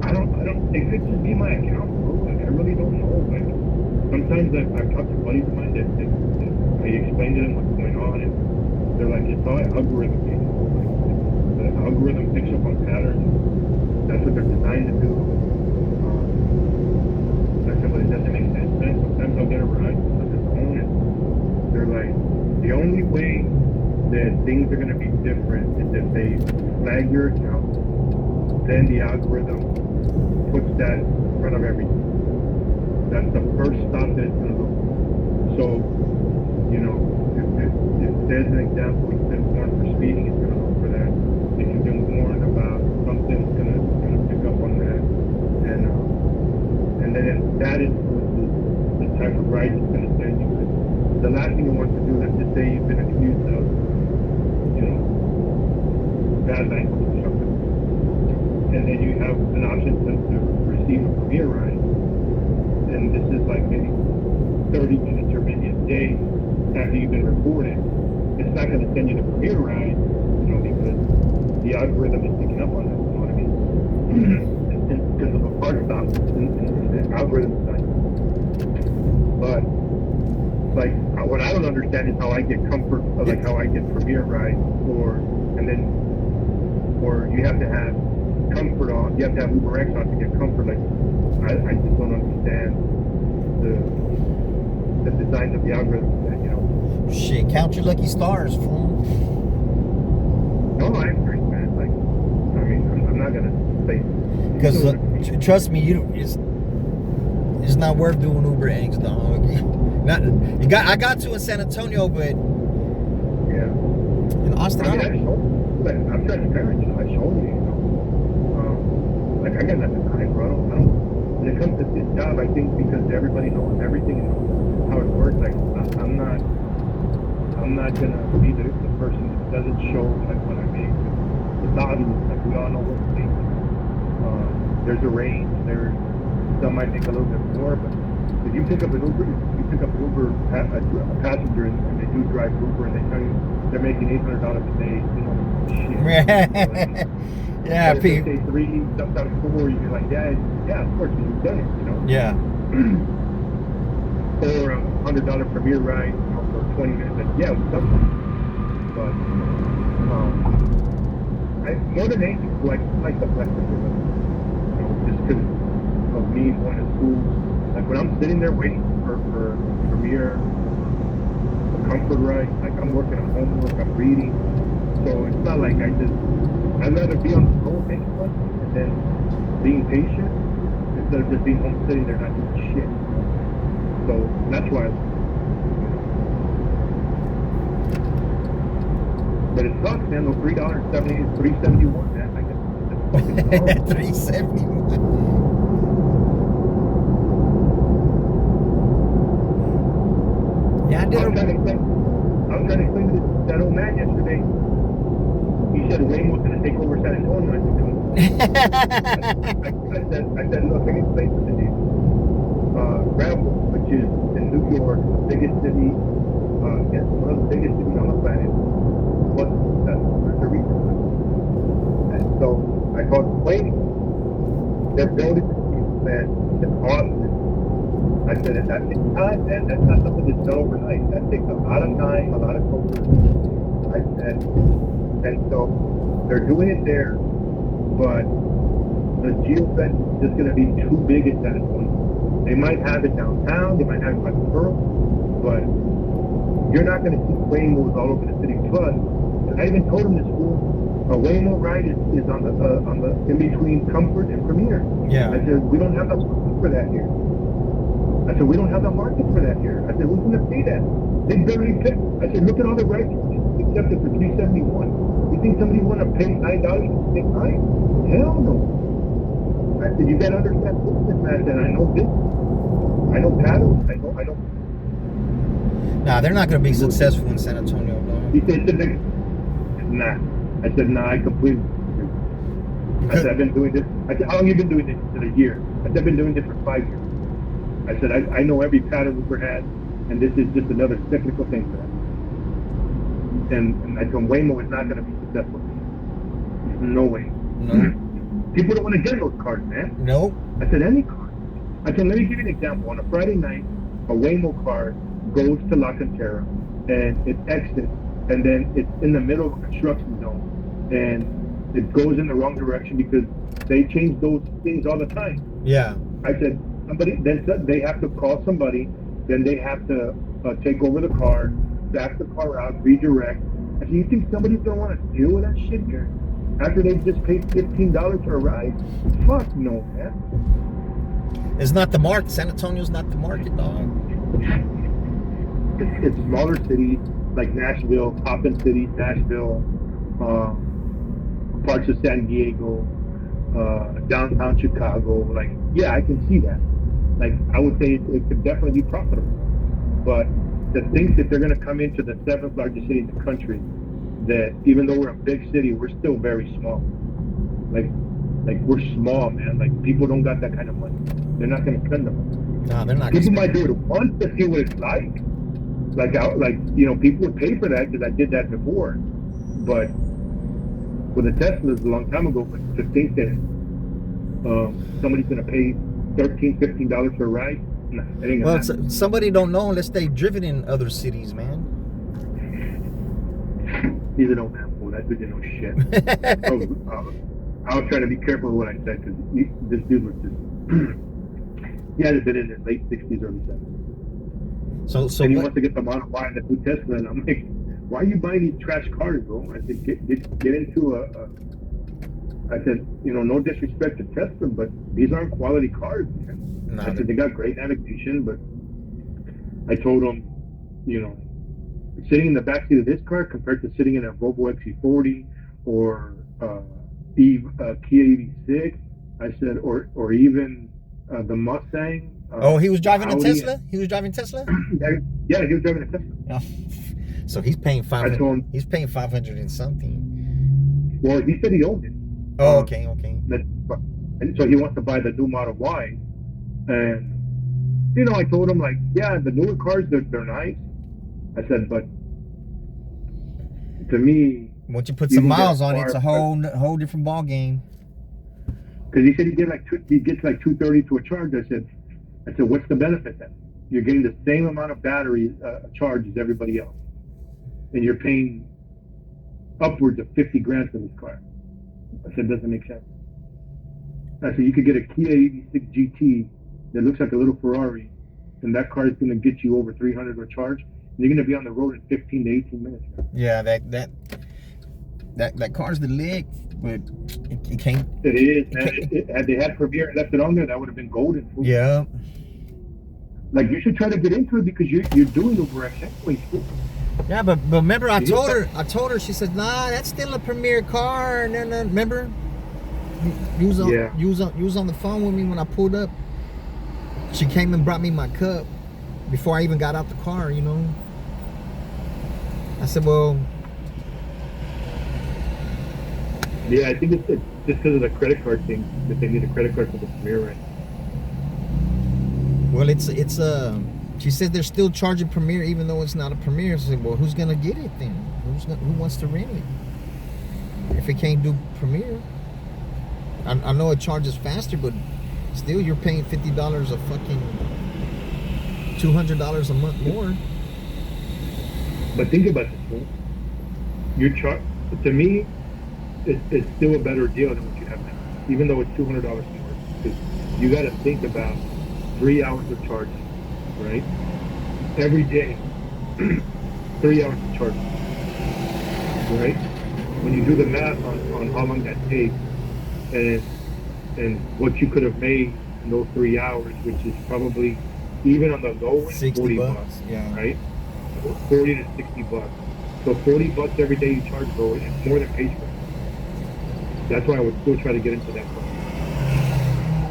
I don't. It could just be my account, bro. Like, I really don't know. Like, sometimes I've talked to buddies of mine that I explain to them what's going on, and they're like, it's all algorithm based. The algorithm picks up on patterns. That's what they're designed to do. I said, but it doesn't make sense, man. Sometimes I'll get a ride on its own, and they're like, the only way that things are going to be different is if they flag your account, then the algorithm puts that in front of everything. That's the first stop that it's going to look for. So, you know, if there's an example, it's been warned for speeding, it's going to look for that. If you've been warned about something, it's going to pick up on that. And then if that influences the type of ride it's going to send you. The last thing it wants to do is to say you've been accused of, you know, bad language or something. And then you have an option to receive a Premier ride. And this is like maybe 30 minutes or maybe a day after you've been reported. It's not going to send you the Premier ride, you know, because the algorithm is picking up on that, you know what I mean? Because of a park stop, the algorithm side. But, like, what I don't understand is how I get comfort, or like how I get Premier ride, or you have to have comfort on, you have to have UberX on to get comfort. Like, I just don't understand the design of the algorithm that, you know. Shit, count your lucky stars, fool. No, I agree, man. Like, I mean, I'm not gonna say. Because trust me, it's not worth doing UberX, dog. I got to in San Antonio, but Yeah. in Austin, I mean, I'm transparent, you know. I show you, you know. Like, I got nothing to hide, bro. I don't. When it comes to this job, I think because everybody knows everything and knows how it works. Like, I'm not gonna be the person that doesn't show like what I make. It's obvious. Like, we all know what we make. There's a range. Some might make a little bit more, but if you pick up an Uber, a passenger, and they do drive Uber, and they tell you they're making $800 a day, you know, shit. Yeah, if they say 3, sometimes 4, you're like, yeah, of course, you've done it, you know. Yeah. or $100 Premier ride for 20 minutes. And yeah, we've done that. But more than anything, like the flexibility. Just because of me going to school. Like when I'm sitting there waiting for Premier, a comfort ride, like I'm working on homework, I'm reading. So it's not like I'd rather be on the road anyway, and then being patient instead of just being home sitting there not doing shit. So that's why. But it sucks, man. Those $3.71, man. Like that's fucking horrible. 371. Yeah, I did. I was trying to explain to that old man yesterday. He said Wayne was going to take over San Antonio. I said, look, let me explain something to you. Granville, which is in New York, the biggest city, yes, one of the biggest cities on the planet, was the reason. And so I called Wayne. They're building this piece, man. It's awesome. I said, that takes time, man. That's not something that's done overnight. That takes a lot of time, a lot of focus. I said, and so they're doing it there, but the geofence is just going to be too big at that point. They might have it downtown, they might have it by the Pearl, but you're not going to see Waymos all over the city. Plus, and I even told him this fool, a Waymo ride is on the in between Comfort and Premier. Yeah. I said, we don't have the market for that here. I said, we don't have the market for that here. I said, who's going to pay that? They barely pick. I said, look at all the rides accepted for $371. You think somebody want to pay $9 to take mine? Hell no. I said, you got to understand business, man. I said, I know business. I know paddles. I know. Nah, they're not going to be successful in San Antonio, He though. said, nah. I said, nah, I completely agree. I said, I've been doing this. I said, how long have you been doing this? He said, a year. I said, I've been doing this for 5 years. I said, I know every pattern we've ever had, and this is just another technical thing for that. And I told him, Waymo is not going to be successful. No way. No. People don't want to get in those cars, man. Nope. I said, any car. I said, let me give you an example. On a Friday night, a Waymo car goes to La Cantera, and it exits, and then it's in the middle of a construction zone, and it goes in the wrong direction because they change those things all the time. Yeah. I said, they have to call somebody, then they have to take over the car, back the car out, redirect. I said, you think somebody's going to want to deal with that shit here after they've just paid $15 for a ride? Fuck no, man. It's not the market. San Antonio's not the market, dog. It's smaller cities like Nashville, Poppin City, Nashville, parts of San Diego, downtown Chicago. Like, yeah, I can see that. Like, I would say it could definitely be profitable. But to think that they're going to come into the 7th largest city in the country, that even though we're a big city, we're still very small. Like we're small, man. Like, people don't got that kind of money. They're not going to spend the money. No, they're not. People might do it once to see what it's like. People would pay for that because I did that before. But with the Teslas a long time ago, but to think that somebody's going to pay $13, $15 for a ride, nah, that ain't gonna happen. Somebody don't know unless they've driven in other cities, man. He's an old man, fool. That dude didn't know shit. I was trying to be careful with what I said because this dude was just. He had been in his late 60s, early 70s. So and he what, wants to get the Model Y and the new Tesla, and I'm like, why are you buying these trash cars, bro? I said, get into I said, no disrespect to Tesla, but these aren't quality cars, man. No, I said, they got great navigation, but I told him, sitting in the backseat of this car compared to sitting in a Volvo XC40 or Kia EV6, I said, or even the Mustang. he was driving a Audi. Tesla? He was driving Tesla? Yeah, he was driving a Tesla. Oh. So he's paying I told him, He's paying 500 and something. well, he said he owned it. Oh, okay. And so he wants to buy the new Model Y. And, I told him, like, yeah, the newer cars, they're nice. I said, but to me... Once you put you some can get miles a on it, car- it's a whole different ball game. Because he said he gets like $230 to a charge. I said, what's the benefit then? you're getting the same amount of battery charge as everybody else, and you're paying upwards of 50 grand for this car. I said, doesn't make sense. I said, you could get a Kia EV6 GT that looks like a little Ferrari, and that car is going to get you over 300 with charge, and you're going to be on the road in 15 to 18 minutes. Yeah, that car's the lick, but it can't. It is, man. Had they had Premier and left it on there, that would have been golden. Fool. Yeah. Like, you should try to get into it because you're doing UberX anyway. Fool. Yeah, but remember, I told her. She said, "Nah, that's still a Premier car." And then remember, you was on the phone with me when I pulled up. She came and brought me my cup before I even got out the car. You know. I said, "Well." Yeah, I think it's just because of the credit card thing that they need a credit card for the Premier, right? Well, it's she said they're still charging Premier even though it's not a Premier. I said, well, who's gonna get it then? Who wants to rent it if it can't do Premier? I know it charges faster, but still, you're paying $50 a fucking $200 a month more. But think about this, fool. To me, it's still a better deal than what you have now, even though it's $200 more. Because you got to think about 3 hours of charging, right? Every day, 3 hours of charging, right? When you do the math on how long that takes and what you could have made in those 3 hours, which is probably, even on the low end, 40 bucks, yeah, right? 40 to 60 bucks. So 40 bucks every day you charge, bro, it's more than pays for it. That's why I would still try to get into that car.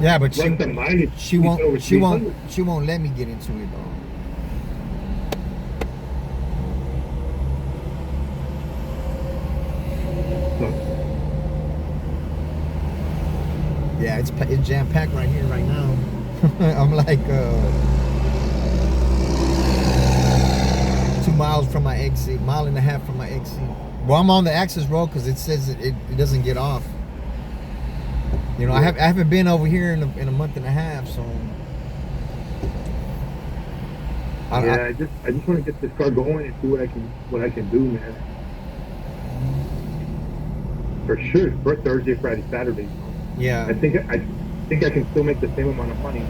Yeah, but Plus the mileage, she won't let me get into it though. Yeah, it's jam packed right here right now. I'm like 2 miles from my exit, mile and a half from my exit. Well, I'm on the access road because it says it doesn't get off. You know, I haven't been over here in a month and a half, so. I just want to get this car going and see what I can do, man. For sure, for Thursday, Friday, Saturday. Yeah. I think I can still make the same amount of money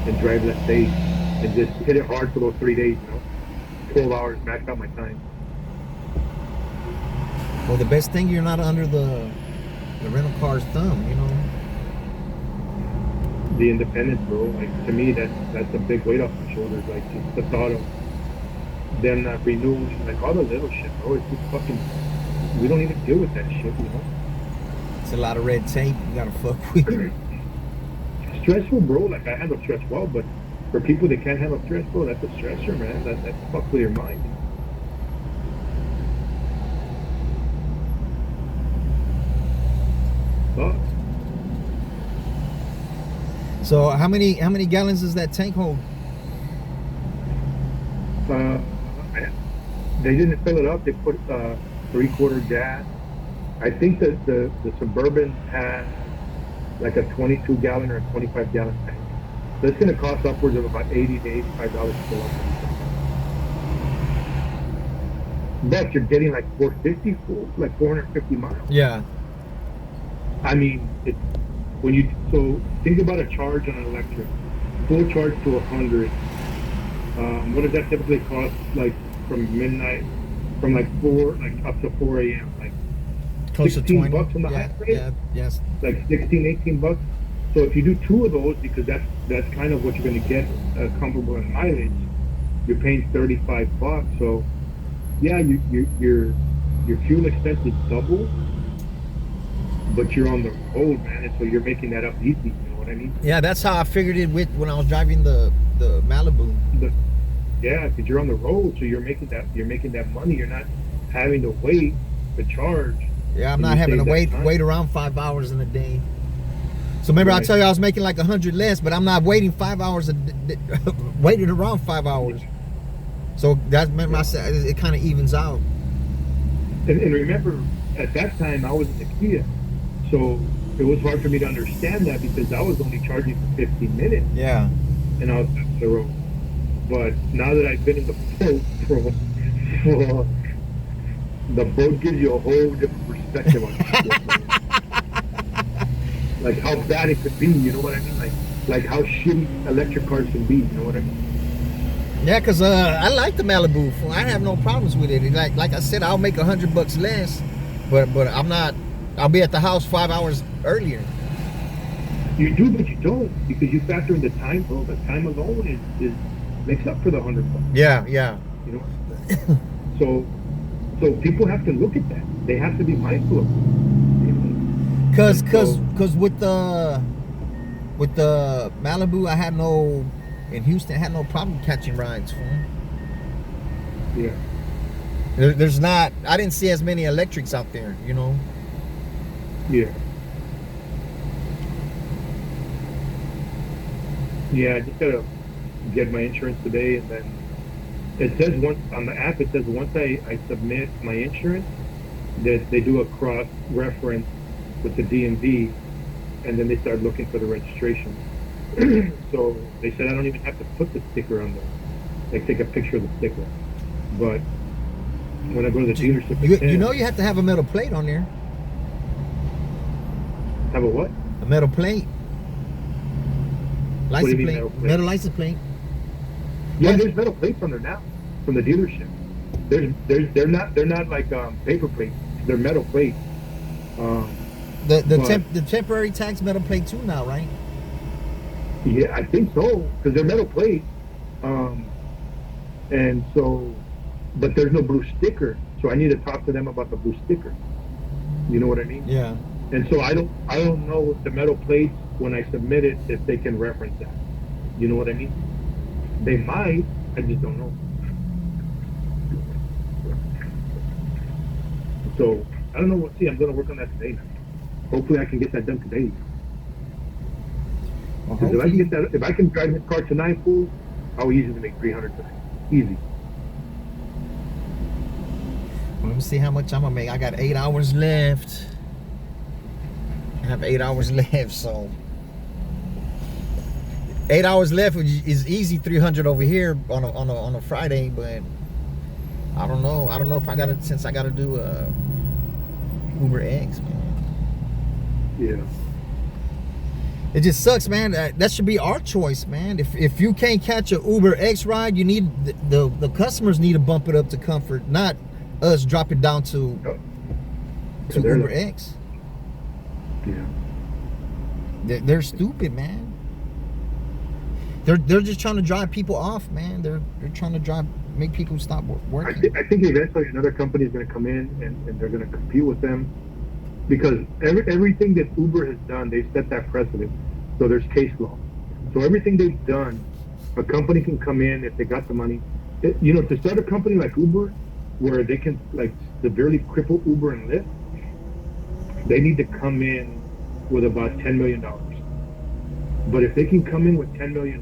and drive less days and just hit it hard for those 3 days. 12 hours, max out my time. Well, the best thing, you're not under the rental car's thumb, you know. The independence, bro. Like, to me, that's a big weight off my shoulders. Like, just the thought of them not renewing, like all the little shit, bro. It's just fucking. We don't even deal with that shit, you know. It's a lot of red tape you gotta fuck with. Stressful, bro. Like, I handle stress well, but for people that can't handle stress, bro, that's a stressor, man. That fucks with your mind. Fuck. So how many gallons does that tank hold? They didn't fill it up. They put 3/4 gas. I think that the Suburban has like a 22 gallon or a 25 gallon tank. So it's going to cost upwards of about $80 to $85 to fill up. But you're getting like 450, like 450 miles. Yeah. I mean, it's so think about a charge on an electric. Full charge to 100. What does that typically cost? Like from midnight, from like 4, like up to 4 a.m. Like Close 16 to 20 bucks on the high rate. Yeah. Yes. Like 16, 18 bucks. So if you do 2 of those, because that's kind of what you're going to get comparable in mileage, you're paying 35 bucks. So yeah, your fuel expense is double, but you're on the road, man, and so you're making that up easy. You know what I mean? Yeah, that's how I figured it with when I was driving the Malibu. Yeah, because you're on the road, so you're making that money. You're not having to wait to charge. Yeah, I'm not having to wait around 5 hours in a day. So remember, I tell you I was making like 100 less, but I'm not waiting 5 hours waiting around 5 hours. So that meant it kind of evens out. And remember, at that time I was in the Kia, so it was hard for me to understand that because I was only charging for 15 minutes. Yeah. And I was on the road. But now that I've been in the boat, bro, the boat gives you a whole different perspective on shit, man. Like how bad it could be, you know what I mean? Like how shitty electric cars can be, you know what I mean? Yeah, cause I like the Malibu. I have no problems with it. Like I said, I'll make $100 less, but I'm not. I'll be at the house 5 hours earlier. You do, but you don't, because you factor in the time, bro. The time alone is makes up for the $100. Yeah. You know. So people have to look at that. They have to be mindful of it. You know? Cause So- with the Malibu, in Houston, I had no problem catching rides. Fool. Yeah. There's not. I didn't see as many electrics out there. You know. Yeah. Yeah, I just gotta get my insurance today, and then it says once on the app. It says once I submit my insurance, that they do a cross reference with the DMV, and then they start looking for the registration. So they said I don't even have to put the sticker on there, like take a picture of the sticker. But when I go to the dealership, You know you have to have a metal plate on there. have a what? A metal plate. What do you License mean plate. metal plate? Metal license plate. Yeah, there's metal plates on there now from the dealership. They're not like paper plates. They're metal plates. The But- temporary tax metal plate too now, right? Yeah, I think so, because they're metal plates. And so, but there's no blue sticker. So I need to talk to them about the blue sticker. You know what I mean? Yeah. And so I don't know if the metal plates, when I submit it, if they can reference that. You know what I mean? They might. I just don't know. So I don't know. We'll see. I'm going to work on that today. Hopefully, I can get that done today. Well, 'Cause if I can hopefully- get that, if I can drive this car tonight, fool, how easy to make 300 tonight? Easy. Let me see how much I'm gonna make. I got 8 hours left. I have 8 hours left, so 8 hours left is easy. 300 over here on a Friday, but I don't know. I don't know if I gotta do Uber X, man. Yeah. It just sucks, man. That should be our choice, man. If you can't catch a Uber X ride, you need the customers need to bump it up to comfort, not us drop it down to they're Uber like- X. Yeah. They're stupid, man. They're just trying to drive people off, man. They're trying to make people stop working. I think eventually another company is going to come in and they're going to compete with them, because everything that Uber has done, they've set that precedent. So there's case law. So everything they've done, a company can come in if they got the money. To start a company like Uber, where they can like severely cripple Uber and Lyft, they need to come in with about $10 million. But if they can come in with $10 million,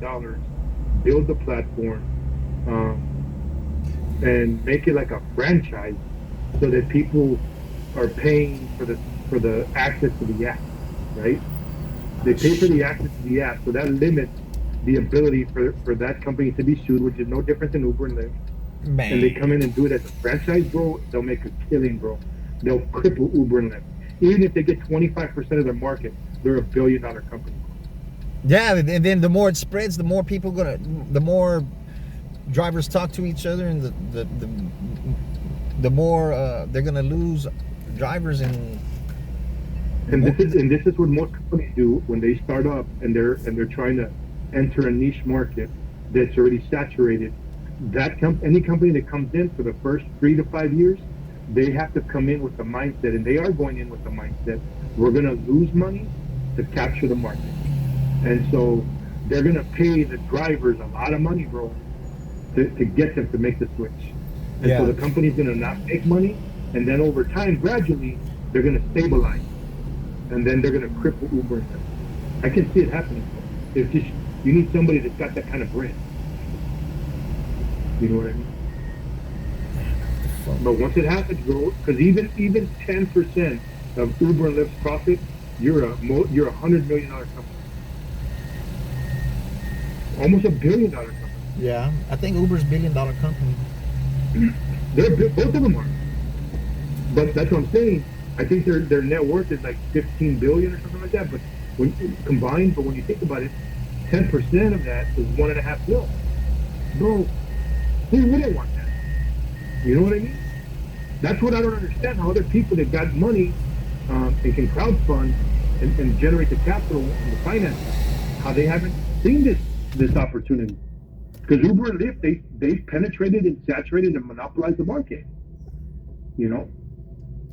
build the platform, and make it like a franchise, so that people are paying for the access to the app, right? They pay for the access to the app, so that limits the ability for that company to be sued, which is no different than Uber and Lyft. Man. And they come in and do it as a franchise, bro, they'll make a killing, bro. They'll cripple Uber and Lyft. Even if they get 25% of their market, they're $1 billion company. Yeah, and then the more it spreads, the more the more drivers talk to each other, and the more they're gonna lose drivers. And this is what most companies do when they start up and they're trying to enter a niche market that's already saturated. Any company that comes in for the first 3 to 5 years, they have to come in with the mindset, and they are going in with the mindset, we're going to lose money to capture the market. And so they're going to pay the drivers a lot of money, bro, to get them to make the switch. And Yeah. so the company's going to not make money, and then over time, gradually, they're going to stabilize. And then they're going to cripple Uber. I can see it happening. It's just, you need somebody that's got that kind of brand. You know what I mean? But once it happens, bro, because even 10% of Uber and Lyft's profit, you're a $100 million company, almost $1 billion company. Yeah, I think Uber's $1 billion company. Both of them are. But that's what I'm saying. I think their net worth is like 15 billion or something like that. But when combined, but when you think about it, 10% of that is 1.5 mil. Bro, who wouldn't want that? You know what I mean? That's what I don't understand. How other people that got money and can crowdfund and generate the capital and the finance, how they haven't seen this opportunity. Because Uber and Lyft, they've penetrated and saturated and monopolized the market. You know?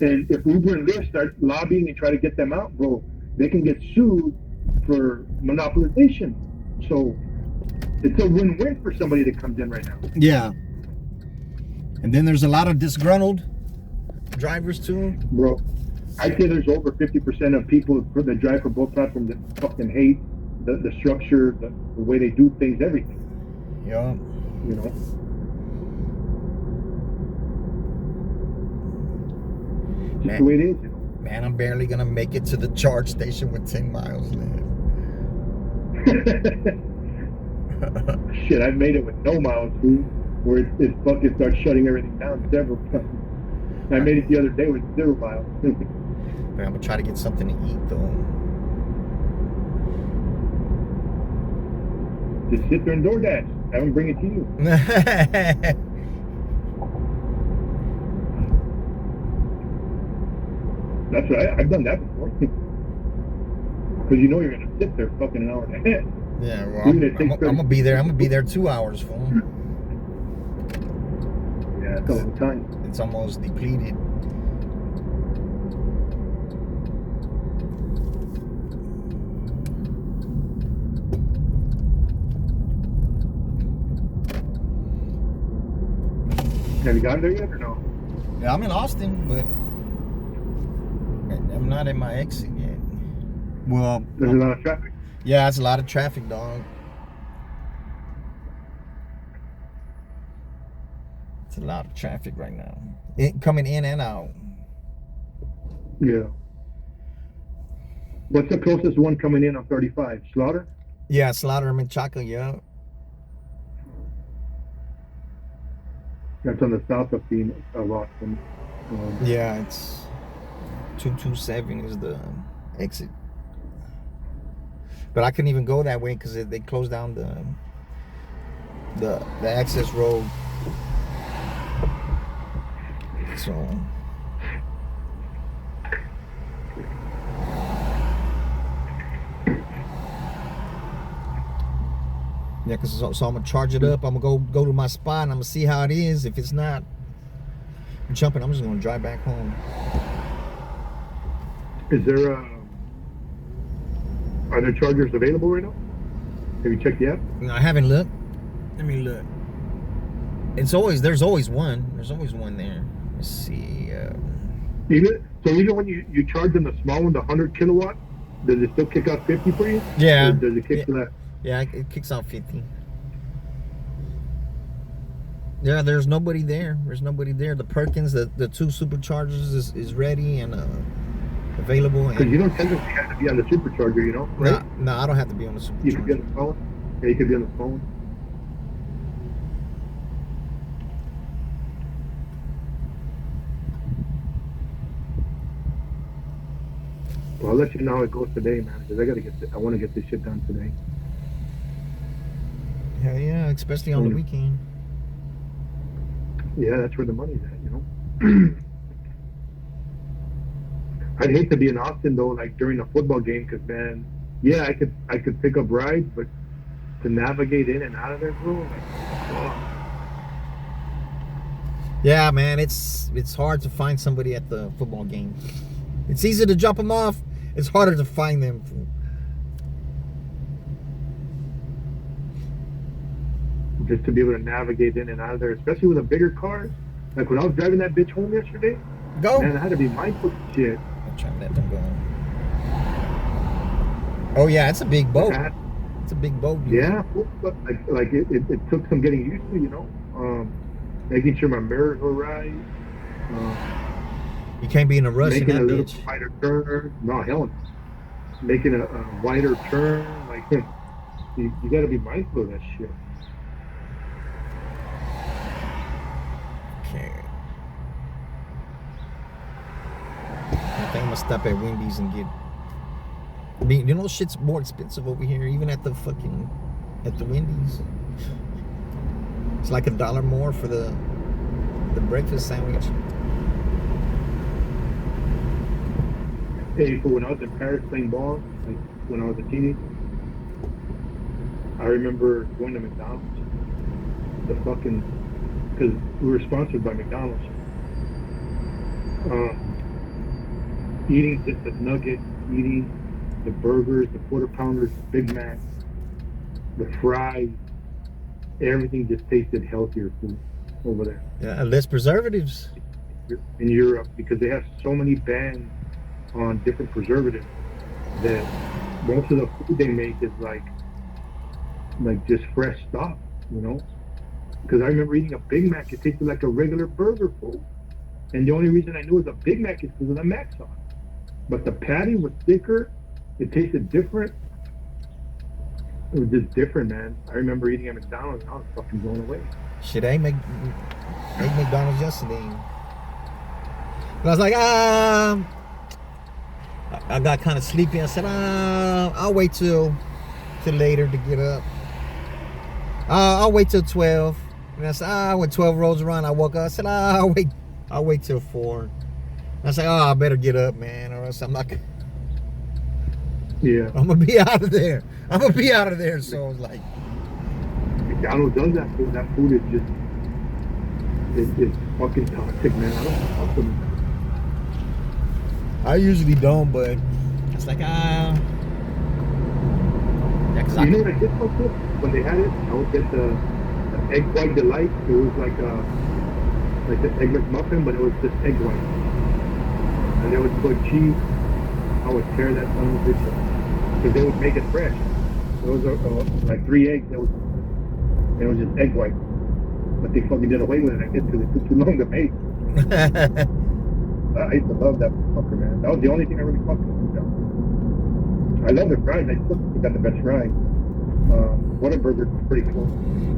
And if Uber and Lyft start lobbying and try to get them out, bro, they can get sued for monopolization. So it's a win-win for somebody that comes in right now. Yeah. And then there's a lot of disgruntled drivers too. Bro, I'd say there's over 50% of people that drive for both platforms that fucking hate the structure, the way they do things, everything. Yeah. You know? Just the way it is, you know? Man, I'm barely gonna make it to the charge station with 10 miles left. Shit, I've made it with no miles, dude, where it fucking starts shutting everything down several times. I made it the other day with 0 miles. But I'm gonna try to get something to eat though. Just sit there and DoorDash. Have them bring it to you. That's right. I've done that before. Because you know you're gonna sit there fucking an hour and a half. Yeah, well, I'm gonna be there. I'm gonna be there 2 hours, fool. Yeah, it's a long time. It's almost depleted. Have you gotten there yet or no? Yeah, I'm in Austin, but I'm not at my exit yet. Well, There's a lot of traffic. yeah, it's a lot of traffic, dog. It's a lot of traffic right now. Coming in and out. Yeah. What's the closest one coming in on 35? Slaughter? Yeah, Slaughter and Menchaca, yeah. That's on the south of Austin. Yeah, it's 227 is the exit. But I couldn't even go that way because they closed down the access road. So yeah, cause so I'm gonna charge it up. I'm gonna go to my spot and I'm gonna see how it is. If it's not jumping, I'm just gonna drive back home. Is there are there chargers available right now? Have you checked the app? No, I haven't looked. Let me look. There's always one. There's always one there. Let's see. Even when you charge in the small one, the 100 kilowatt, does it still kick out 50 for you? Yeah. Or does it kick to that? Yeah, it kicks out 50. Yeah, there's nobody there. There's nobody there. The Perkins, the 2 superchargers is ready and available. Because you don't technically have to be on the supercharger, you know, right? No, I don't have to be on the supercharger. You could be on the phone. Yeah, you could be on the phone. Well, I'll let you know how it goes today, man, because I want to get this shit done today. Hell yeah, especially on the weekend. Yeah, that's where the money's at, you know. I'd hate to be in Austin though, like during a football game, because man, yeah, I could pick up rides, but to navigate in and out of there, bro, like, oh. Yeah, man, it's hard to find somebody at the football game. It's easy to drop them off. It's harder to find them. Just to be able to navigate in and out of there, especially with a bigger car. Like when I was driving that bitch home yesterday, man, I had to be mindful of shit. I'm trying to let them go. Oh yeah, it's a big boat. It's a big boat. Dude. Yeah, but like it took some getting used to, you know. Making sure my mirrors were right. You can't be in a rush in making that a little bitch. wider turn. No, hell no. Making a wider turn. Like you got to be mindful of that shit. gonna stop at Wendy's and get. I mean, you know, shit's more expensive over here, even at the Wendy's. It's like $1 more for the breakfast sandwich. Hey, but when I was in Paris playing ball, like when I was a teenager, I remember going to McDonald's. Because we were sponsored by McDonald's. Eating just the nuggets, eating the burgers, the quarter pounders, the Big Macs, the fries, everything just tasted healthier food over there. Yeah, less preservatives. In Europe, because they have so many bans on different preservatives that most of the food they make is like just fresh stuff, you know? Because I remember eating a Big Mac, it tasted like a regular burger food. And the only reason I knew it was a Big Mac is because of the Mac sauce. But the patty was thicker, it tasted different. It was just different, man. I remember eating at McDonald's and I was fucking blown away. Shit, I ate McDonald's yesterday. But I was like, I got kind of sleepy. I said, I'll wait till later to get up. I'll wait till 12. And I said, when 12 rolls around, I woke up. I said, I'll wait till 4. And I said, I better get up, man, or else I'm not. Yeah. I'm gonna be out of there. So I was like, McDonald's does that food. That food is just, it's fucking toxic, man. I don't fuck with it. I usually don't, but it's like, yeah, cause You know what I did fuck with? When they had it, I would get the egg white delight. It was like the egg McMuffin, but it was just egg white. And they would put cheese. I would tear that son of a bitch up. Because they would make it fresh. Those are like 3 eggs. It was just egg white. But they fucking did away with it, I guess, because it took too long to make. I used to love that fucker, man. That was the only thing I really fucked with. I love the fries. I still think they got the best fries. Whataburger is pretty cool.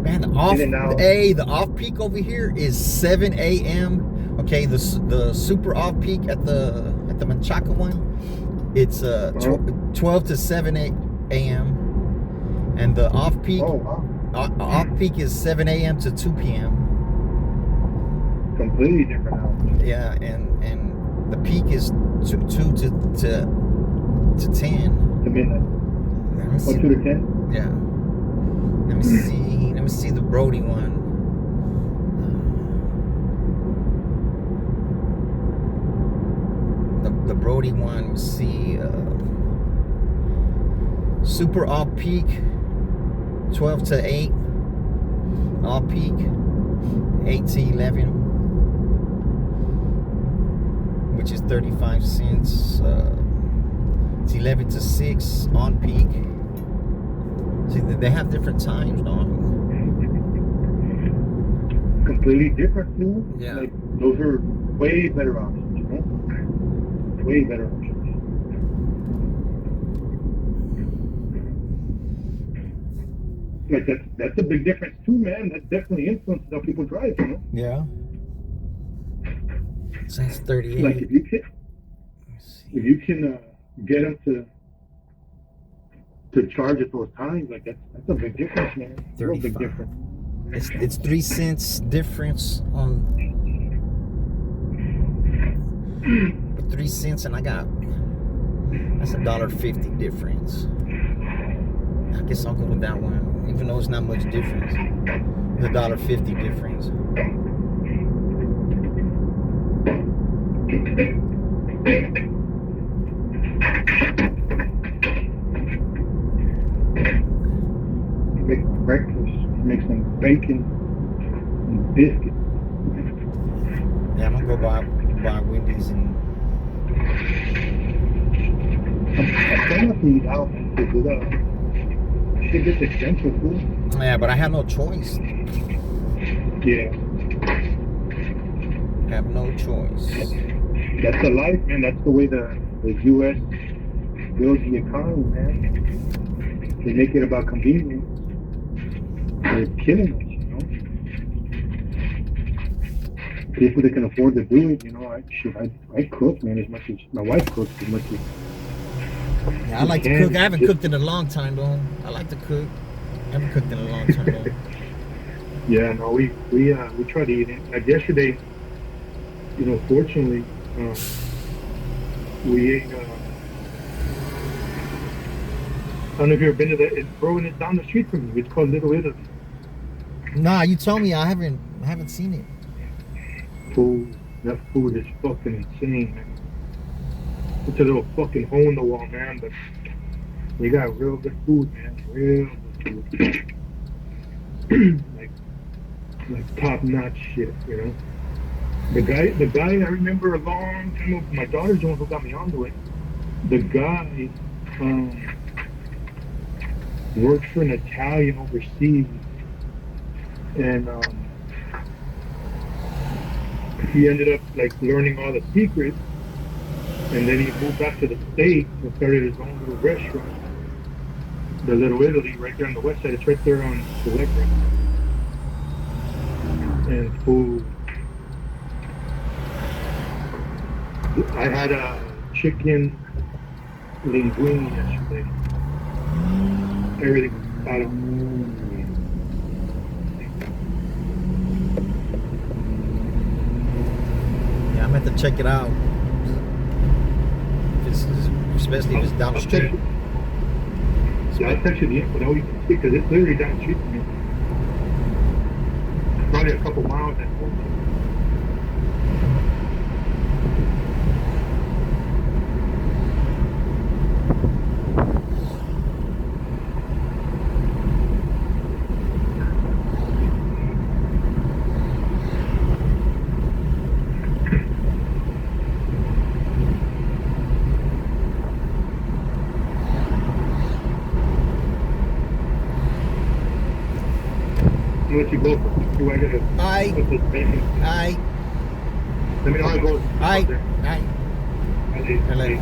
Man, the off peak over here is 7 a.m. Okay, the super off peak at the Menchaca one, it's 12 to 7 a.m. and the off peak off peak is 7 a.m. to 2 p.m. Completely different hours. Yeah, and the peak is 2 to 10. To midnight. Let me see. 2 to 10? Yeah. Let me see the Brody one. The Brody one. Let's see. Super off peak, 12 to 8. Off peak, 8 to 11, which is 35 cents. It's 11 to 6 on peak. See, they have different times, dog. Completely different food. Yeah. Like, those are way better options, you know? Way better options. Like, that's a big difference too, man. That definitely influences how people drive, you know? Yeah. So that's 38. Like, if you can get them to charge at those times, like that's a big difference, man. Real big 35. difference. It's 3 cents difference on 3 cents, and I got that's $1.50 difference. I guess I'll go with that one, even though it's not much difference. The $1.50 difference. Make breakfast, make some bacon and biscuits. Yeah, I'm gonna go buy Wendy's and. I'm trying not to eat out, man, because it gets expensive food. Yeah, but I have no choice. Yeah. Have no choice. That's the life, man. That's the way the U.S. builds the economy, man. They make it about convenience. They're killing us, you know. people that can afford to do it, you know, I cook, man, as much as my wife cooks, as much as Yeah, I like to cook. I haven't cooked in a long time though. I like to cook. I haven't cooked in a long time though. Yeah, no, we try to eat it. Like yesterday, you know, fortunately, we ate. I don't know if you've ever been to that. Bro, and it's down the street from you. It's called Little Italy. Nah, you told me I haven't seen it. Food, that food is fucking insane, man. It's a little fucking hole in the wall, man, but they got real good food, man. Real good food. like top notch shit, you know. The guy I remember a long time ago. My daughter's the one who got me onto it. The guy worked for an Italian overseas, and he ended up like learning all the secrets, and then he moved back to the States and started his own little restaurant, the Little Italy, right there on the west side. It's right there on Allegra. And food. I had a chicken linguine yesterday. Everything was spot on. Yeah, I'm gonna have to check it out. Especially if it's down the street. Yeah, I'll text you the info. That way you can see, because it's literally down the street from me. Probably a couple miles at most. I'll let you go. You I gotta Aye. put this bacon. Aye. Let me know how it goes. Aye. There. Aye. Aye.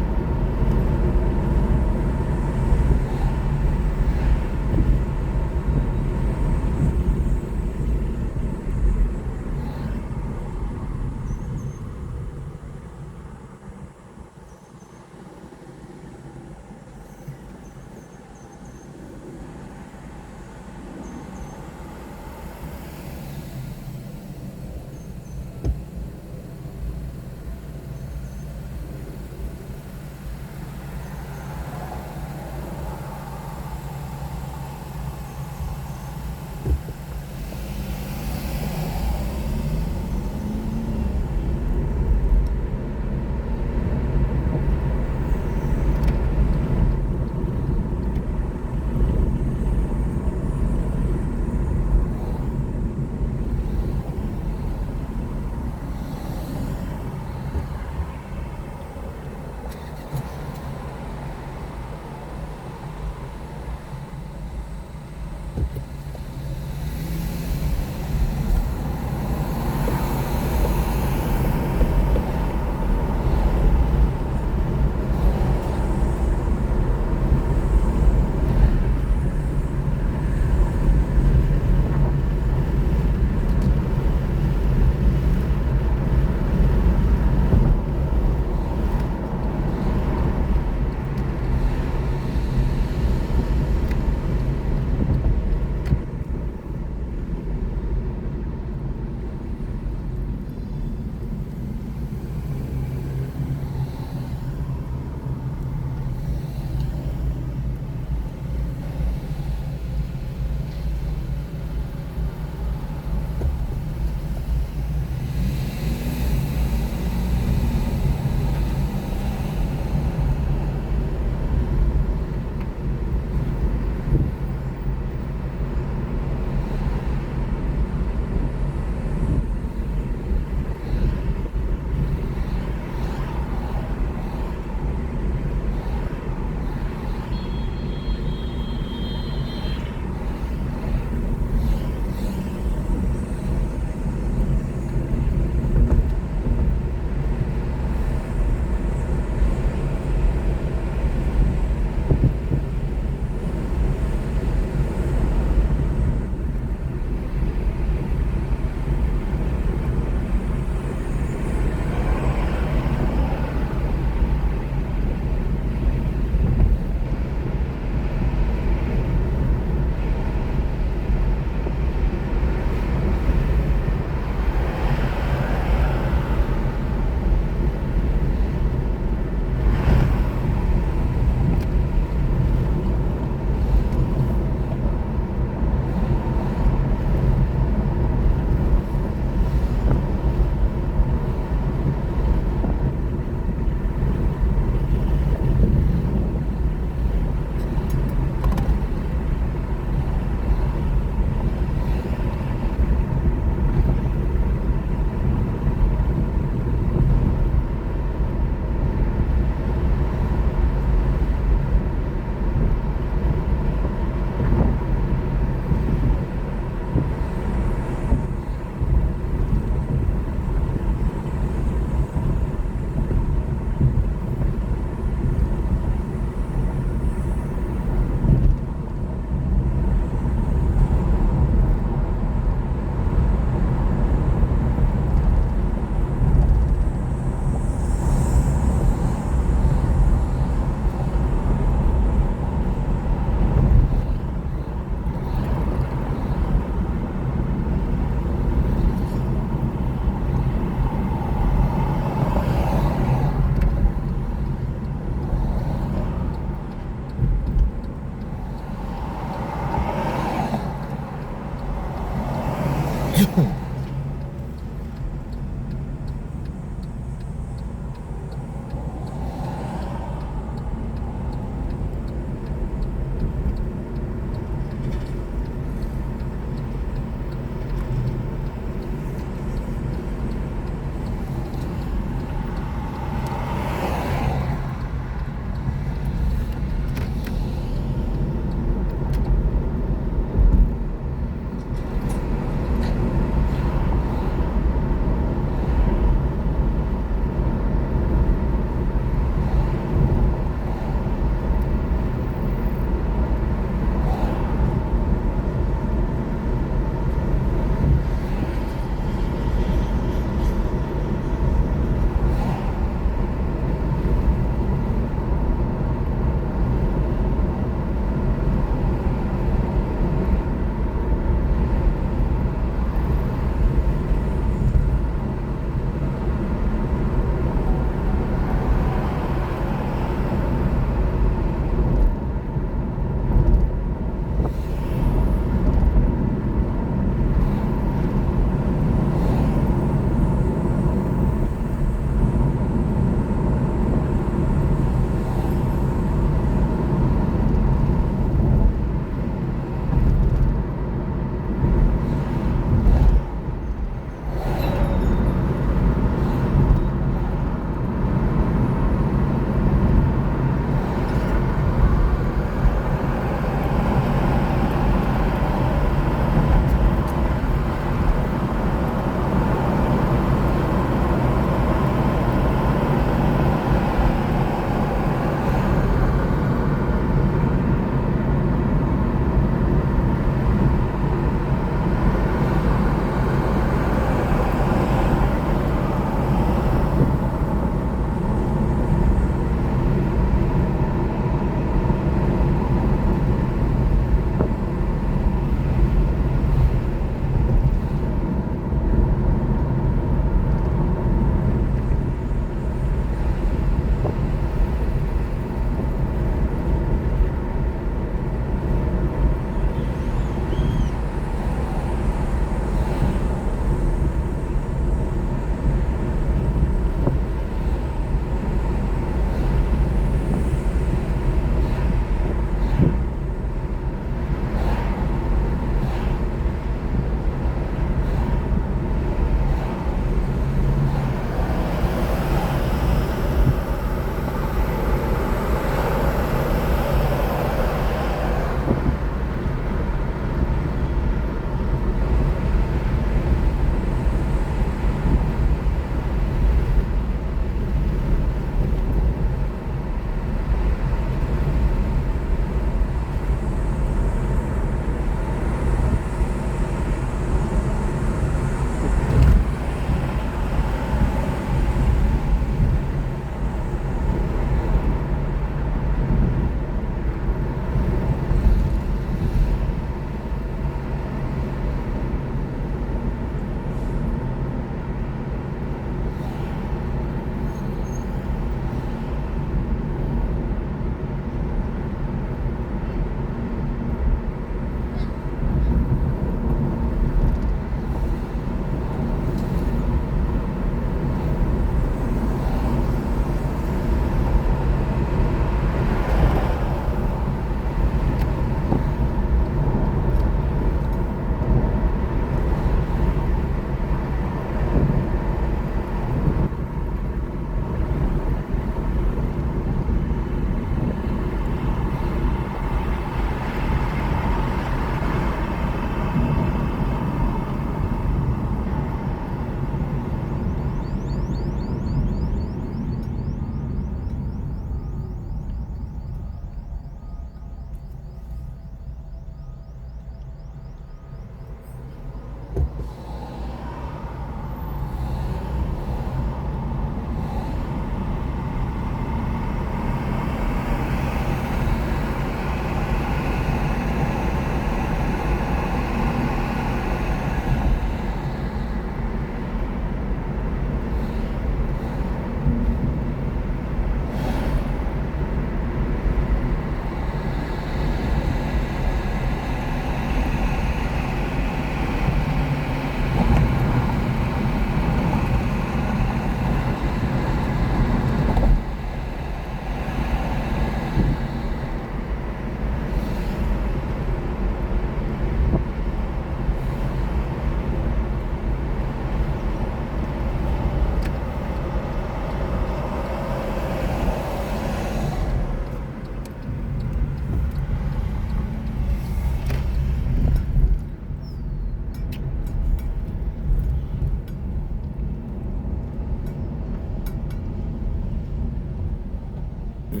Yeah,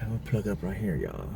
we'll plug up right here, y'all.